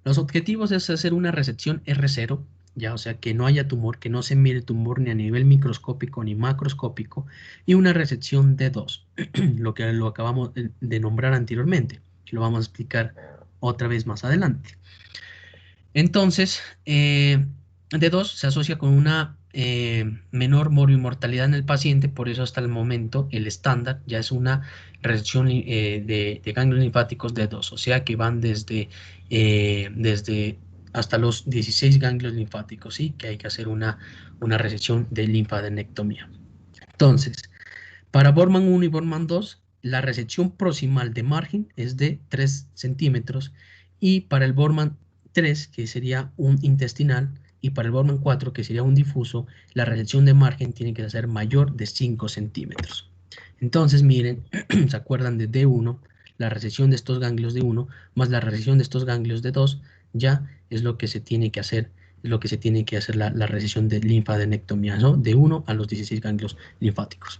Los objetivos es hacer una resección R0, ya, o sea, que no haya tumor, que no se mire tumor ni a nivel microscópico ni macroscópico, y una resección D2, lo acabamos de nombrar anteriormente, que lo vamos a explicar otra vez más adelante. Entonces, D2 se asocia con una menor morbimortalidad en el paciente, por eso hasta el momento el estándar ya es una resección de ganglios linfáticos D2, o sea que van desde hasta los 16 ganglios linfáticos, ¿sí? Que hay que hacer una resección de linfadenectomía. Entonces, para Borman 1 y Borman 2, la resección proximal de margen es de 3 centímetros y para el Borman 3, que sería un intestinal, y para el Borman 4, que sería un difuso, la resección de margen tiene que ser mayor de 5 centímetros. Entonces, miren, ¿se acuerdan de D1? La resección de estos ganglios de 1 más la resección de estos ganglios de 2 ya es lo que se tiene que hacer, es lo que se tiene que hacer la resección de linfadenectomía, ¿no? De 1 a los 16 ganglios linfáticos.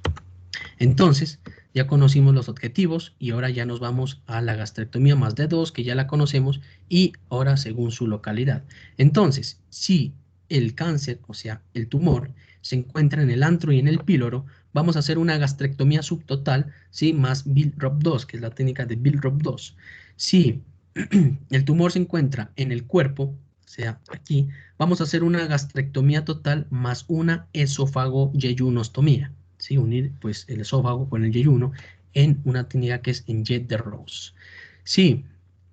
Entonces, ya conocimos los objetivos y ahora ya nos vamos a la gastrectomía más D2, que ya la conocemos, y ahora según su localidad. Entonces, si el cáncer, o sea, el tumor, se encuentra en el antro y en el píloro, vamos a hacer una gastrectomía subtotal, ¿sí? Más Billroth-2, que es la técnica de Billroth-2. Si el tumor se encuentra en el cuerpo, o sea, aquí, vamos a hacer una gastrectomía total más una esófago-yeyunostomía. ¿Sí? Unir pues el esófago con el yeyuno en una técnica que es en jet de Rose. Si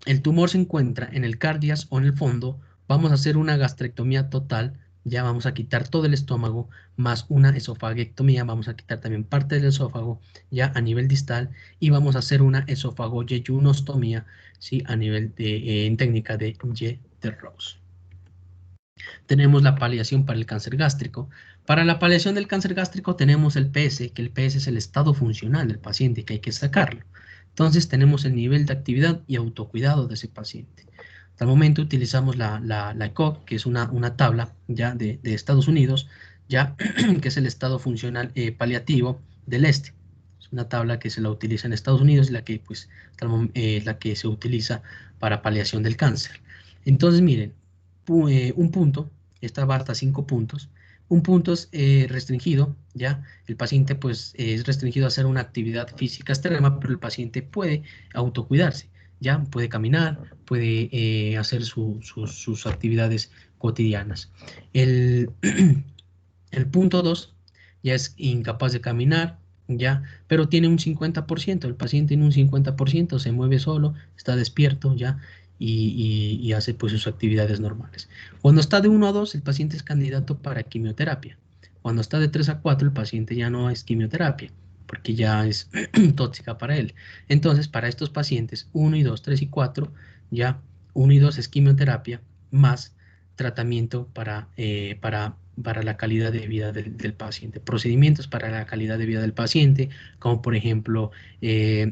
el tumor se encuentra en el cardias o en el fondo, vamos a hacer una gastrectomía total, ya vamos a quitar todo el estómago, más una esofaguectomía, vamos a quitar también parte del esófago ya a nivel distal y vamos a hacer una esófago-yeyunostomía, ¿sí? A nivel de, en técnica de jet de Rose. Tenemos la paliación para el cáncer gástrico. Para la paliación del cáncer gástrico tenemos el PS, que el PS es el estado funcional del paciente, que hay que sacarlo. Entonces tenemos el nivel de actividad y autocuidado de ese paciente. Hasta el momento utilizamos la ECOG, que es una tabla ya de Estados Unidos, ya que es el estado funcional paliativo del este. Es una tabla que se la utiliza en Estados Unidos y la que, pues, la que se utiliza para paliación del cáncer. Entonces, miren, un punto, esta va hasta 5 puntos. Un punto es restringido, ¿ya? El paciente pues es restringido a hacer una actividad física extrema, pero el paciente puede autocuidarse, ¿ya? Puede caminar, puede hacer sus actividades cotidianas. El, el punto 2 ya es incapaz de caminar, ¿ya? Pero tiene un 50%, el paciente en un 50% se mueve solo, está despierto, ¿ya? Y hace pues sus actividades normales. Cuando está de 1 a 2, el paciente es candidato para quimioterapia. Cuando está de 3 a 4, el paciente ya no es quimioterapia, porque ya es tóxica para él. Entonces, para estos pacientes 1 y 2, 3 y 4, ya 1 y 2 es quimioterapia más tratamiento para la calidad de vida del paciente, procedimientos para la calidad de vida del paciente, como por ejemplo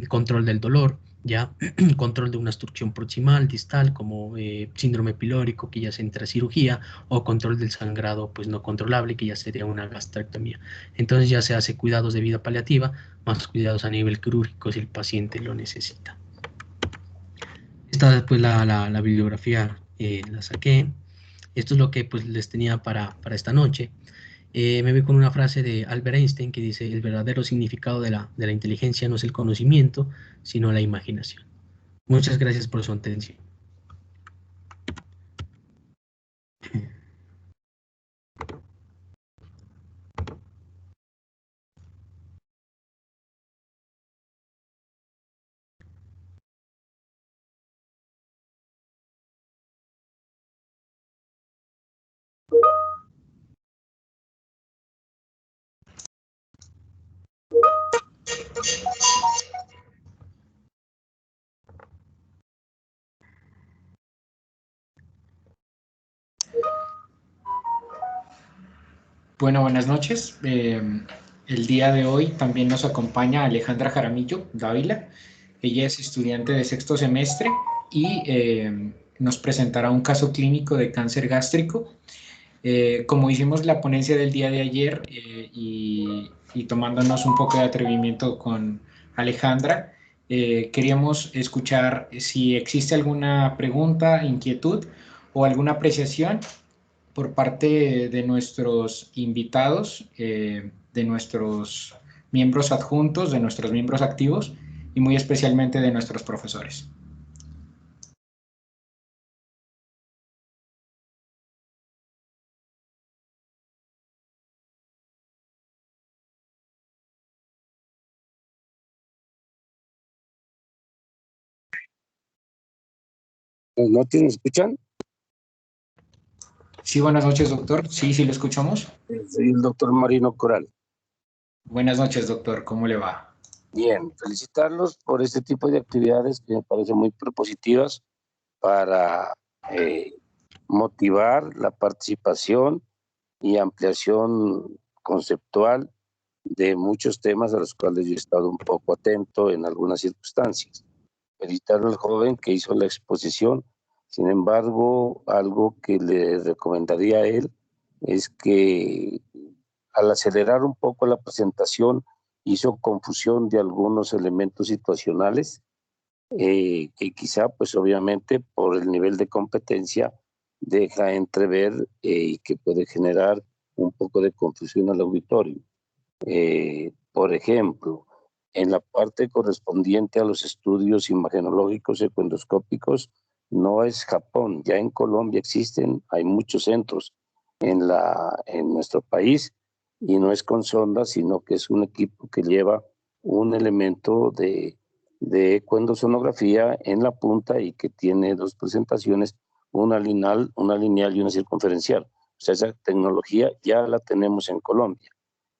control del dolor, ya control de una obstrucción proximal, distal, como síndrome pilórico, que ya se entra a cirugía, o control del sangrado pues no controlable, que ya sería una gastrectomía. Entonces ya se hace cuidados de vida paliativa, más cuidados a nivel quirúrgico si el paciente lo necesita. Esta después la bibliografía la saqué. Esto es lo que pues les tenía para esta noche. Me voy con una frase de Albert Einstein que dice: el verdadero significado de la inteligencia no es el conocimiento, sino la imaginación. Muchas gracias por su atención. Bueno, buenas noches. El día de hoy también nos acompaña Alejandra Jaramillo Dávila. Ella es estudiante de sexto semestre y nos presentará un caso clínico de cáncer gástrico. Como hicimos la ponencia del día de ayer y tomándonos un poco de atrevimiento con Alejandra, queríamos escuchar si existe alguna pregunta, inquietud o alguna apreciación por parte de nuestros invitados, de nuestros miembros adjuntos, de nuestros miembros activos y muy especialmente de nuestros profesores. Buenas noches, ¿me escuchan? Sí, buenas noches, doctor. Sí, sí, lo escuchamos. Soy el doctor Marino Coral. Buenas noches, doctor. ¿Cómo le va? Bien, felicitarlos por este tipo de actividades que me parecen muy propositivas para motivar la participación y ampliación conceptual de muchos temas a los cuales yo he estado un poco atento en algunas circunstancias. Felicitar al joven que hizo la exposición. Sin embargo, algo que le recomendaría a él es que al acelerar un poco la presentación hizo confusión de algunos elementos situacionales que quizá pues obviamente por el nivel de competencia deja entrever y que puede generar un poco de confusión al auditorio. Por ejemplo, en la parte correspondiente a los estudios imagenológicos ecoendoscópicos, no es Japón, ya en Colombia existen, hay muchos centros en nuestro país y no es con sonda, sino que es un equipo que lleva un elemento de ecoendosonografía en la punta y que tiene dos presentaciones, una lineal y una circunferencial. O sea, esa tecnología ya la tenemos en Colombia,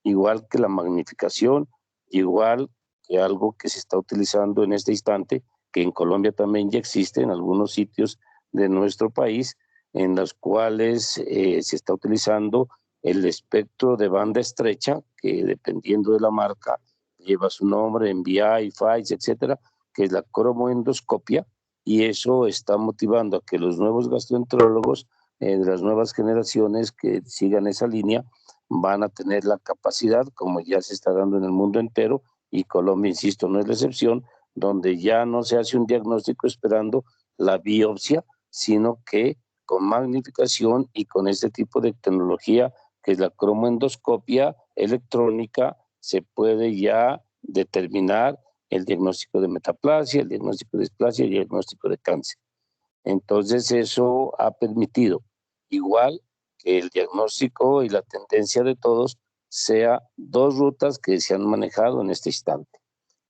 igual que la magnificación, igual que algo que se está utilizando en este instante, que en Colombia también ya existe en algunos sitios de nuestro país, en los cuales se está utilizando el espectro de banda estrecha, que dependiendo de la marca lleva su nombre, NVI, FICE, etcétera, que es la cromoendoscopia, y eso está motivando a que los nuevos gastroenterólogos de las nuevas generaciones que sigan esa línea van a tener la capacidad, como ya se está dando en el mundo entero, y Colombia, insisto, no es la excepción, donde ya no se hace un diagnóstico esperando la biopsia, sino que con magnificación y con este tipo de tecnología, que es la cromoendoscopia electrónica, se puede ya determinar el diagnóstico de metaplasia, el diagnóstico de displasia y el diagnóstico de cáncer. Entonces eso ha permitido, igual que el diagnóstico y la tendencia de todos, sea dos rutas que se han manejado en este instante.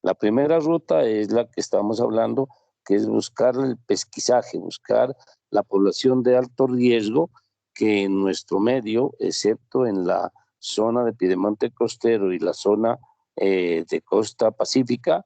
La primera ruta es la que estamos hablando, que es buscar el pesquisaje, buscar la población de alto riesgo que en nuestro medio, excepto en la zona de Piedemonte Costero y la zona de costa pacífica,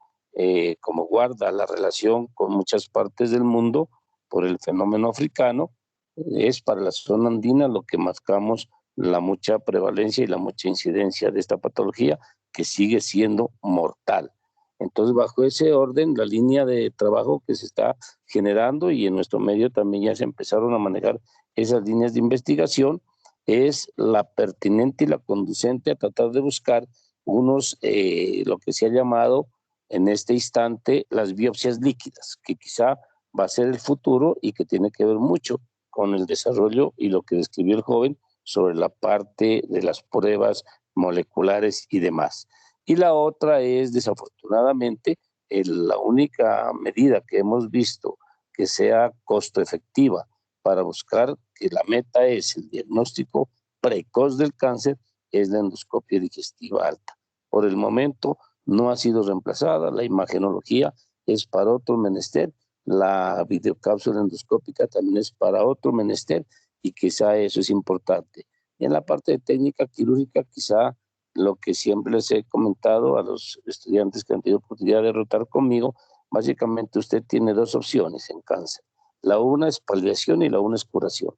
como guarda la relación con muchas partes del mundo por el fenómeno africano, es para la zona andina lo que marcamos la mucha prevalencia y la mucha incidencia de esta patología, que sigue siendo mortal. Entonces, bajo ese orden, la línea de trabajo que se está generando, y en nuestro medio también ya se empezaron a manejar esas líneas de investigación, es la pertinente y la conducente a tratar de buscar unos, lo que se ha llamado en este instante, las biopsias líquidas, que quizá va a ser el futuro y que tiene que ver mucho con el desarrollo y lo que describió el joven sobre la parte de las pruebas moleculares y demás. Y la otra es, desafortunadamente, la única medida que hemos visto que sea costo efectiva para buscar que la meta es el diagnóstico precoz del cáncer, es la endoscopia digestiva alta. Por el momento no ha sido reemplazada, la imagenología es para otro menester, la videocápsula endoscópica también es para otro menester, y quizá eso es importante. En la parte de técnica quirúrgica, quizá lo que siempre les he comentado a los estudiantes que han tenido oportunidad de rotar conmigo, básicamente usted tiene dos opciones en cáncer. La una es paliación y la una es curación.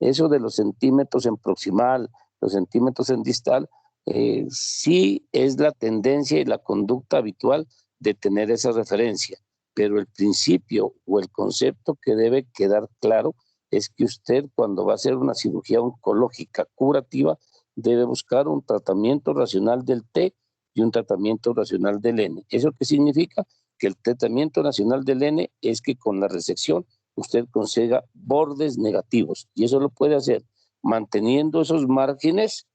Eso de los centímetros en proximal, los centímetros en distal, sí es la tendencia y la conducta habitual de tener esa referencia, pero el principio o el concepto que debe quedar claro es que usted, cuando va a hacer una cirugía oncológica curativa, debe buscar un tratamiento racional del T y un tratamiento racional del N. ¿Eso qué significa? Que el tratamiento racional del N es que con la resección usted consiga bordes negativos, y eso lo puede hacer manteniendo esos márgenes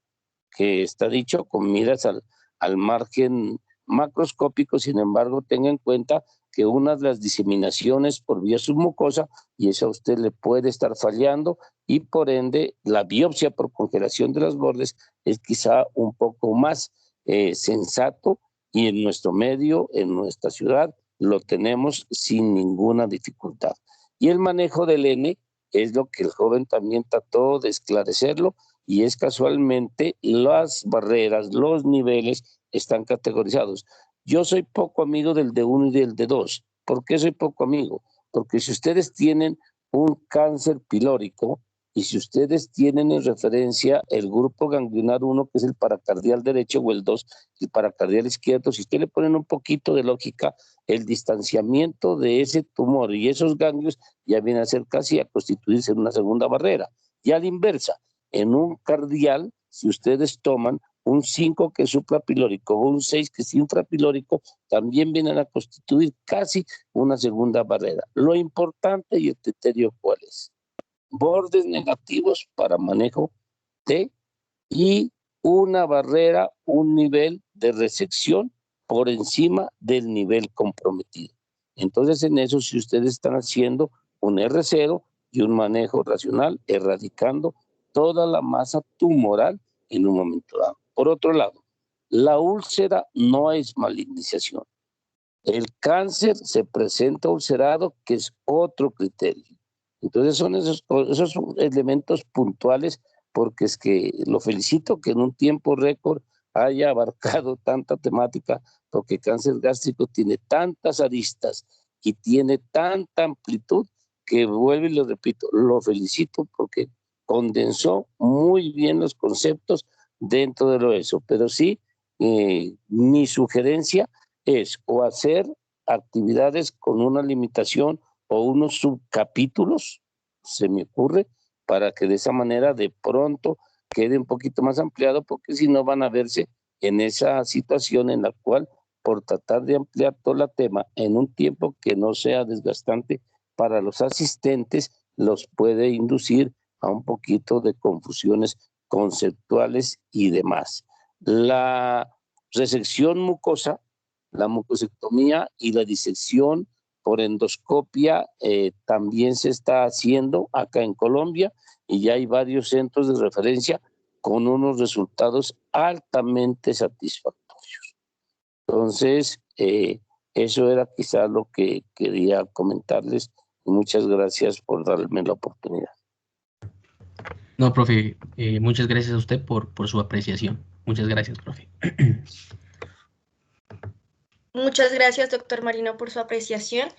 que está dicho con miras al margen macroscópico. Sin embargo, tenga en cuenta que una de las diseminaciones por vía submucosa, y eso a usted le puede estar fallando, y por ende la biopsia por congelación de los bordes es quizá un poco más sensato, y en nuestro medio, en nuestra ciudad, lo tenemos sin ninguna dificultad. Y el manejo del N es lo que el joven también trató de esclarecerlo, y es casualmente las barreras, los niveles están categorizados. Yo soy poco amigo del D1 y del D2. ¿Por qué soy poco amigo? Porque si ustedes tienen un cáncer pilórico y si ustedes tienen en referencia el grupo ganglionar 1, que es el paracardial derecho, o el 2, el paracardial izquierdo, si ustedes le ponen un poquito de lógica, el distanciamiento de ese tumor y esos ganglios ya viene a ser casi a constituirse en una segunda barrera. Y a la inversa, en un cardial, si ustedes toman un 5 que es suprapilórico o un 6 que es infrapilórico, también vienen a constituir casi una segunda barrera. Lo importante y el criterio, ¿cuál es? Bordes negativos para manejo T y una barrera, un nivel de resección por encima del nivel comprometido. Entonces, en eso, si ustedes están haciendo un R0 y un manejo racional, erradicando toda la masa tumoral en un momento dado. Por otro lado, la úlcera no es malignización. El cáncer se presenta ulcerado, que es otro criterio. Entonces son esos elementos puntuales, porque es que lo felicito que en un tiempo récord haya abarcado tanta temática, porque cáncer gástrico tiene tantas aristas y tiene tanta amplitud que, vuelvo y lo repito, lo felicito porque condensó muy bien los conceptos dentro de lo eso. Pero sí, mi sugerencia es o hacer actividades con una limitación o unos subcapítulos, se me ocurre, para que de esa manera de pronto quede un poquito más ampliado, porque si no van a verse en esa situación en la cual, por tratar de ampliar todo el tema en un tiempo que no sea desgastante para los asistentes, los puede inducir a un poquito de confusiones conceptuales y demás. La resección mucosa, la mucosectomía y la disección por endoscopia también se está haciendo acá en Colombia, y ya hay varios centros de referencia con unos resultados altamente satisfactorios. Entonces, eso era quizá lo que quería comentarles. Muchas gracias por darme la oportunidad. No, profe, muchas gracias a usted por su apreciación. Muchas gracias, profe. Muchas gracias, doctor Marino, por su apreciación.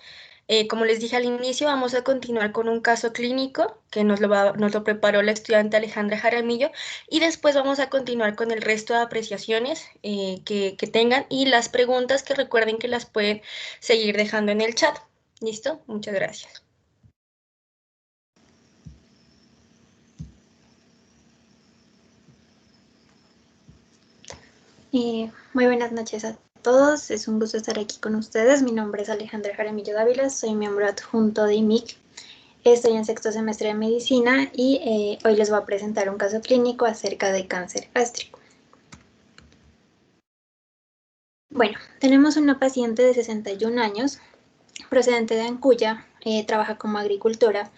Como les dije al inicio, vamos a continuar con un caso clínico que nos lo preparó la estudiante Alejandra Jaramillo y después vamos a continuar con el resto de apreciaciones que tengan y las preguntas que recuerden que las pueden seguir dejando en el chat. ¿Listo? Muchas gracias. Muy buenas noches a todos, es un gusto estar aquí con ustedes. Mi nombre es Alejandra Jaramillo Dávila, soy miembro adjunto de IMIC. Estoy en sexto semestre de medicina y hoy les voy a presentar un caso clínico acerca de cáncer gástrico. Bueno, tenemos una paciente de 61 años, procedente de Ancuya, trabaja como agricultora.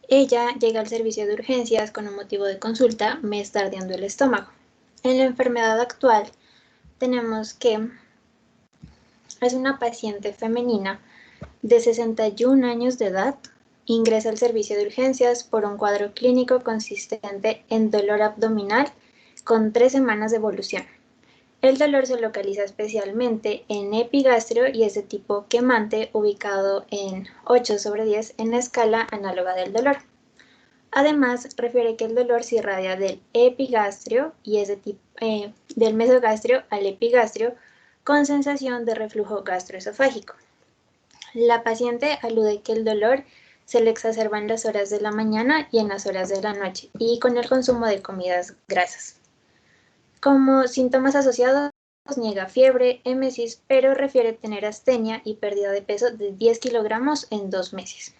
Ella llega al servicio de urgencias con un motivo de consulta, me está ardiendo el estómago. En la enfermedad actual tenemos que es una paciente femenina de 61 años de edad, ingresa al servicio de urgencias por un cuadro clínico consistente en dolor abdominal con 3 semanas de evolución. El dolor se localiza especialmente en epigastrio y es de tipo quemante, ubicado en 8/10 en la escala análoga del dolor. Además, refiere que el dolor se irradia del epigastrio y es de tipo, del mesogastrio al epigastrio con sensación de reflujo gastroesofágico. La paciente alude que el dolor se le exacerba en las horas de la mañana y en las horas de la noche y con el consumo de comidas grasas. Como síntomas asociados, niega fiebre, émesis, pero refiere tener astenia y pérdida de peso de 10 kilogramos en 2 meses.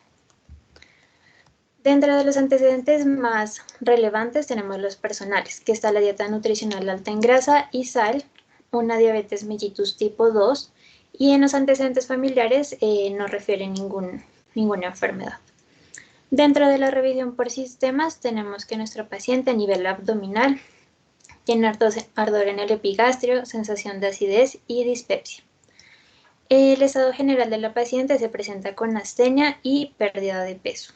Dentro de los antecedentes más relevantes tenemos los personales, que está la dieta nutricional alta en grasa y sal, una diabetes mellitus tipo 2, y en los antecedentes familiares no refiere ninguna enfermedad. Dentro de la revisión por sistemas tenemos que nuestro paciente a nivel abdominal tiene ardor en el epigastrio, sensación de acidez y dispepsia. El estado general de la paciente se presenta con astenia y pérdida de peso.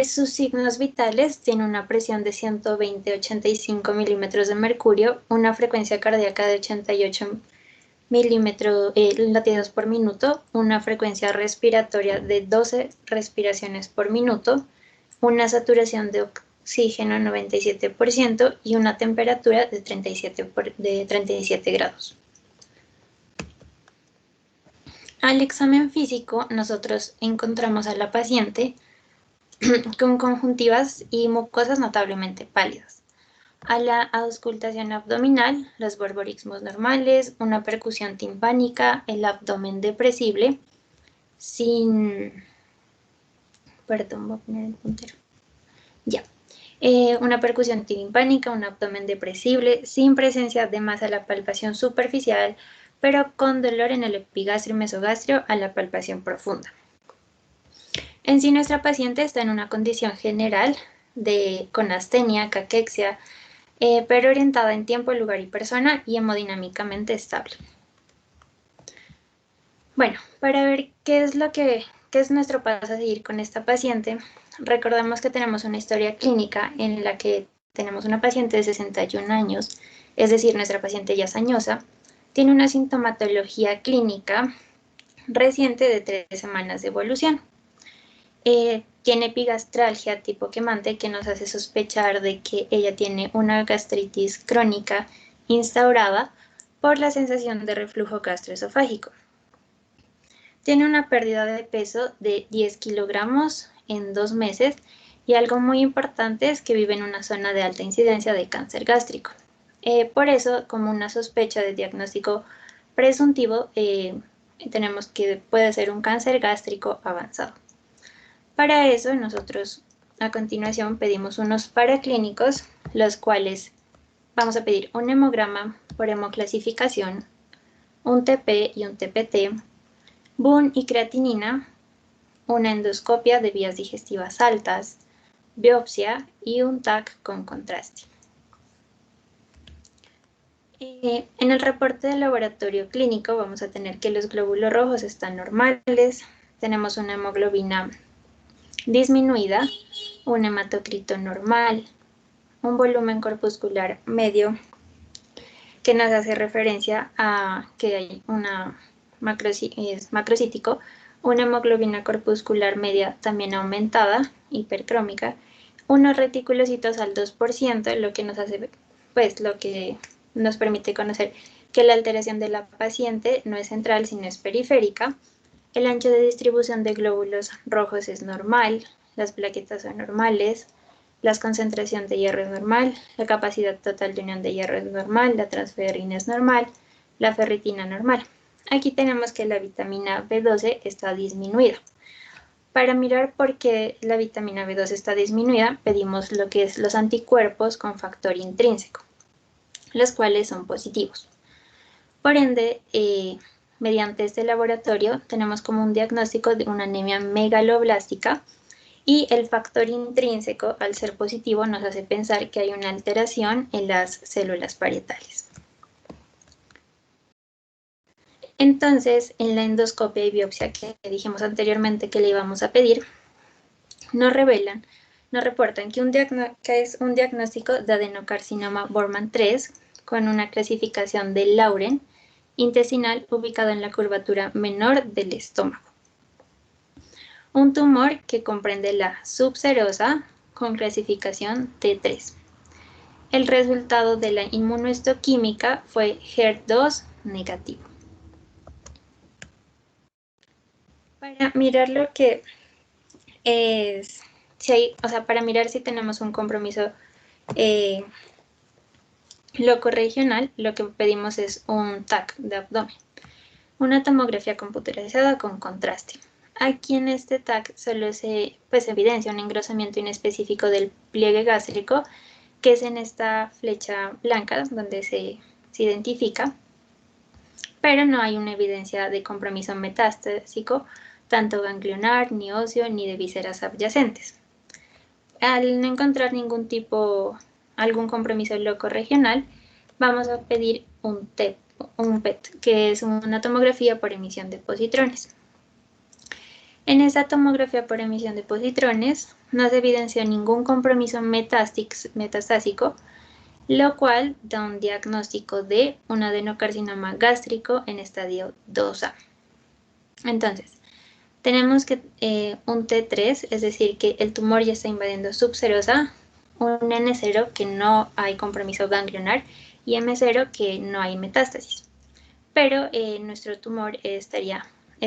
Sus signos vitales: tiene una presión de 120/85 milímetros de mercurio, una frecuencia cardíaca de 88 latidos por minuto, una frecuencia respiratoria de 12 respiraciones por minuto, una saturación de oxígeno 97% y una temperatura de 37 grados. Al examen físico, nosotros encontramos a la paciente con conjuntivas y mucosas notablemente pálidas. A la auscultación abdominal, los borborismos normales, una percusión timpánica, el abdomen depresible, perdón, voy a poner el puntero. Ya. Una percusión timpánica, un abdomen depresible, sin presencia de masa a la palpación superficial, pero con dolor en el epigastrio y mesogastrio a la palpación profunda. En sí, nuestra paciente está en una condición general con astenia, caquexia, pero orientada en tiempo, lugar y persona y hemodinámicamente estable. Bueno, para ver qué es nuestro paso a seguir con esta paciente, recordemos que tenemos una historia clínica en la que tenemos una paciente de 61 años, es decir, nuestra paciente ya es añosa, tiene una sintomatología clínica reciente de 3 semanas de evolución. Tiene epigastralgia tipo quemante que nos hace sospechar de que ella tiene una gastritis crónica instaurada por la sensación de reflujo gastroesofágico. Tiene una pérdida de peso de 10 kilogramos en 2 meses y algo muy importante es que vive en una zona de alta incidencia de cáncer gástrico. Por eso, como una sospecha de diagnóstico presuntivo, tenemos que puede ser un cáncer gástrico avanzado. Para eso, nosotros a continuación pedimos unos paraclínicos, los cuales vamos a pedir un hemograma por hemoclasificación, un TP y un TPT, BUN y creatinina, una endoscopia de vías digestivas altas, biopsia y un TAC con contraste. En el reporte del laboratorio clínico vamos a tener que los glóbulos rojos están normales, tenemos una hemoglobina disminuida, un hematocrito normal, un volumen corpuscular medio que nos hace referencia a que hay una macrocítico, una hemoglobina corpuscular media también aumentada, hipercrómica, unos reticulocitos al 2%, lo que nos hace, pues lo que nos permite conocer que la alteración de la paciente no es central, sino es periférica. El ancho de distribución de glóbulos rojos es normal, las plaquetas son normales, la concentración de hierro es normal, la capacidad total de unión de hierro es normal, la transferrina es normal, la ferritina normal. Aquí tenemos que la vitamina B12 está disminuida. Para mirar por qué la vitamina B12 está disminuida, pedimos lo que es los anticuerpos con factor intrínseco, los cuales son positivos. Por ende, mediante este laboratorio tenemos como un diagnóstico de una anemia megaloblástica y el factor intrínseco, al ser positivo, nos hace pensar que hay una alteración en las células parietales. Entonces, en la endoscopia y biopsia que dijimos anteriormente que le íbamos a pedir, nos reportan que es un diagnóstico de adenocarcinoma Bormann 3 con una clasificación de Lauren intestinal ubicado en la curvatura menor del estómago. Un tumor que comprende la subserosa con clasificación T3. El resultado de la inmunohistoquímica fue HER2 negativo. Para mirar lo que es, para mirar si tenemos un compromiso locorregional, lo que pedimos es un TAC de abdomen, una tomografía computarizada con contraste. Aquí en este TAC solo se evidencia un engrosamiento inespecífico del pliegue gástrico, que es en esta flecha blanca donde se identifica, pero no hay una evidencia de compromiso metastásico, tanto ganglionar, ni óseo, ni de vísceras adyacentes. Al no encontrar algún compromiso locorregional, vamos a pedir un PET, que es una tomografía por emisión de positrones. En esta tomografía por emisión de positrones no se evidenció ningún compromiso metastásico, lo cual da un diagnóstico de un adenocarcinoma gástrico en estadio 2A. Entonces, tenemos que un T3, es decir, que el tumor ya está invadiendo subserosa, un N0 que no hay compromiso ganglionar y M0 que no hay metástasis. Pero nuestro tumor es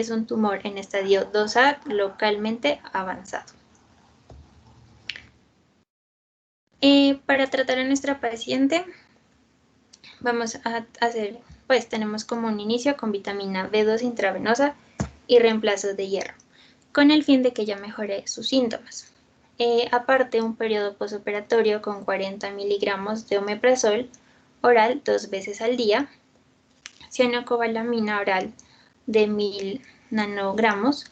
un tumor en estadio 2A localmente avanzado. Para tratar a nuestra paciente, vamos a hacer, tenemos como un inicio con vitamina B2 intravenosa y reemplazo de hierro, con el fin de que ella mejore sus síntomas. Aparte, un periodo posoperatorio con 40 miligramos de omeprazol oral 2 veces al día, cianocobalamina oral de 1000 nanogramos,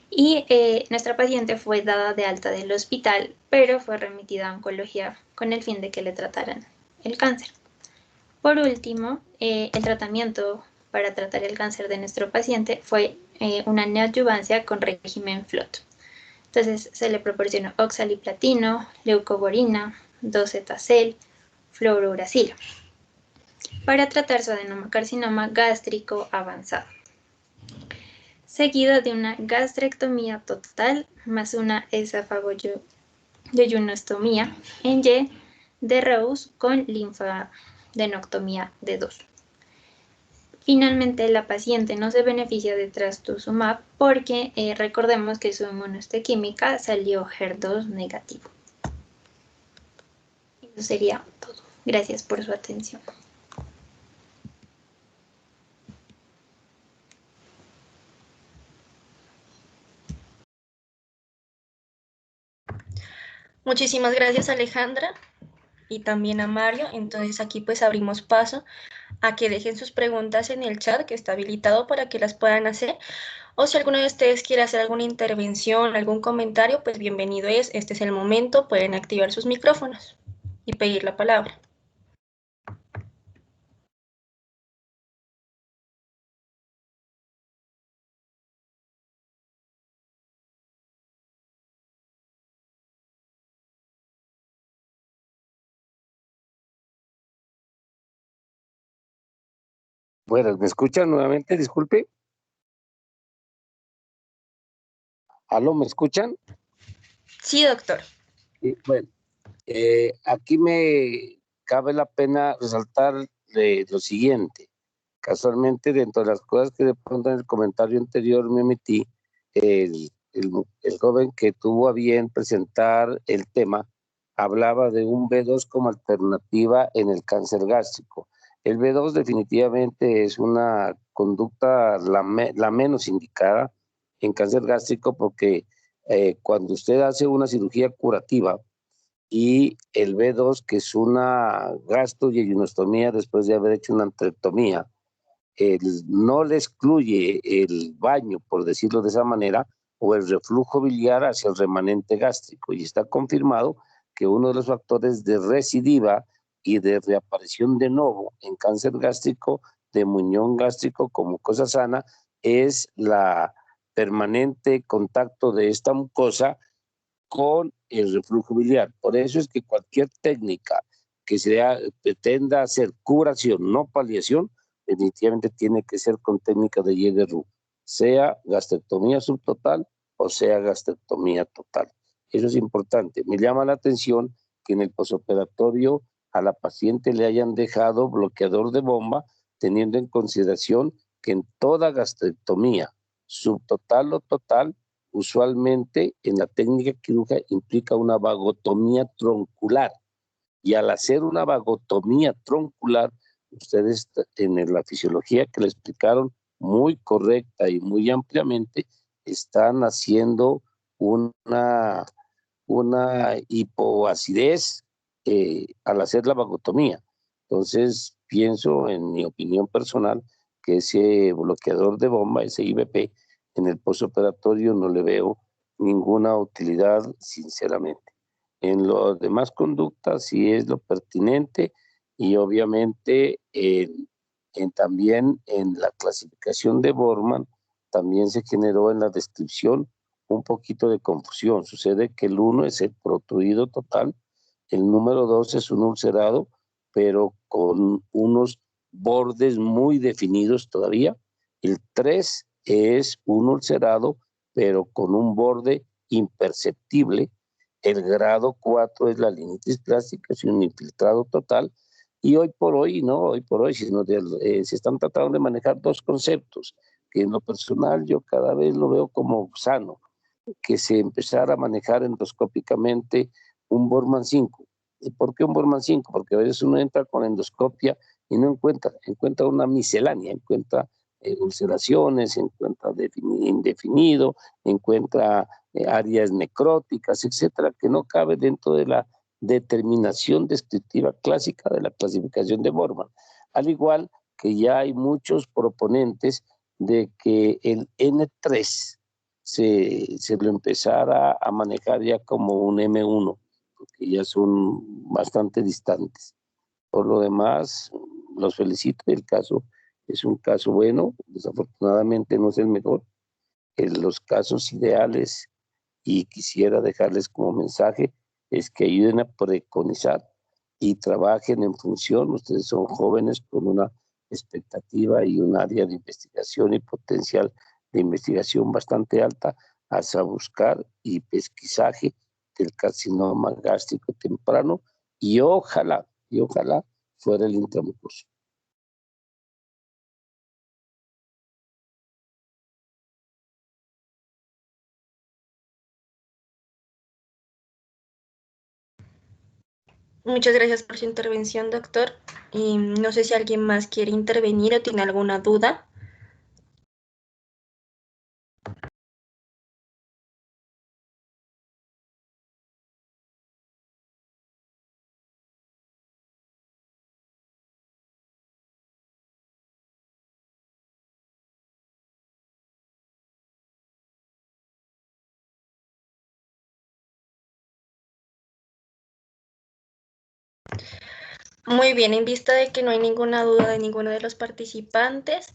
y nuestra paciente fue dada de alta del hospital, pero fue remitida a oncología con el fin de que le trataran el cáncer. Por último, el tratamiento para tratar el cáncer de nuestro paciente fue una neoadyuvancia con régimen FLOT. Entonces se le proporcionó oxaliplatino, leucoborina, docetacel, fluorouracilo para tratar su adenocarcinoma gástrico avanzado, seguido de una gastrectomía total más una esofagoyoyunostomía en Y de Rose con linfadenectomía de 2. Finalmente, la paciente no se beneficia de trastuzumab porque recordemos que su inmunohistoquímica salió HER2 negativo. Eso sería todo. Gracias por su atención. Muchísimas gracias, Alejandra, y también a Mario. Entonces aquí abrimos paso a que dejen sus preguntas en el chat que está habilitado para que las puedan hacer. O si alguno de ustedes quiere hacer alguna intervención, algún comentario, pues bienvenido es. Este es el momento, pueden activar sus micrófonos y pedir la palabra. Bueno, ¿me escuchan nuevamente? Disculpe. ¿Aló, me escuchan? Sí, doctor. Sí, bueno, aquí me cabe la pena resaltar lo siguiente. Casualmente, dentro de las cosas que de pronto en el comentario anterior me metí, el joven que tuvo a bien presentar el tema hablaba de un B2 como alternativa en el cáncer gástrico. El B2 definitivamente es una conducta la menos indicada en cáncer gástrico porque cuando usted hace una cirugía curativa y el B2, que es una gastroyejunostomía después de haber hecho una antrectomía, no le excluye el baño, por decirlo de esa manera, o el reflujo biliar hacia el remanente gástrico. Y está confirmado que uno de los factores de recidiva y de reaparición de nuevo en cáncer gástrico, de muñón gástrico como cosa sana, es la permanente contacto de esta mucosa con el reflujo biliar. Por eso es que cualquier técnica que pretenda hacer curación, no paliación, definitivamente tiene que ser con técnica de Jaeger-Roux, sea gastrectomía subtotal o sea gastrectomía total. Eso es importante. Me llama la atención que en el posoperatorio a la paciente le hayan dejado bloqueador de bomba, teniendo en consideración que en toda gastrectomía, subtotal o total, usualmente en la técnica quirúrgica implica una vagotomía troncular. Y al hacer una vagotomía troncular, ustedes en la fisiología que le explicaron muy correcta y muy ampliamente, están haciendo una hipoacidez al hacer la vagotomía. Entonces, pienso, en mi opinión personal, que ese bloqueador de bomba, ese IBP, en el postoperatorio no le veo ninguna utilidad, sinceramente. En las demás conductas sí es lo pertinente y obviamente también en la clasificación de Borman también se generó en la descripción un poquito de confusión. Sucede que el 1 es el protruido total, el número 2 es un ulcerado, pero con unos bordes muy definidos todavía. El 3 es un ulcerado, pero con un borde imperceptible. El grado 4 es la linitis plástica, es un infiltrado total. Y hoy por hoy, no hoy por hoy, sino se están tratando de manejar dos conceptos, que en lo personal yo cada vez lo veo como sano, que se empezara a manejar endoscópicamente un Borman 5. ¿Y por qué un Borman 5? Porque a veces uno entra con endoscopia y no encuentra una miscelánea, encuentra ulceraciones, encuentra indefinido, encuentra áreas necróticas, etcétera, que no cabe dentro de la determinación descriptiva clásica de la clasificación de Borman. Al igual que ya hay muchos proponentes de que el N3 se lo empezara a manejar ya como un M1, porque ya son bastante distantes. Por lo demás, los felicito, el caso es un caso bueno, desafortunadamente no es el mejor. En los casos ideales, y quisiera dejarles como mensaje, es que ayuden a preconizar y trabajen en función. Ustedes son jóvenes con una expectativa y un área de investigación y potencial de investigación bastante alta hacia buscar y pesquisaje del carcinoma gástrico temprano y ojalá fuera el intramucoso. Muchas gracias por su intervención, doctor. Y no sé si alguien más quiere intervenir o tiene alguna duda. Muy bien, en vista de que no hay ninguna duda de ninguno de los participantes,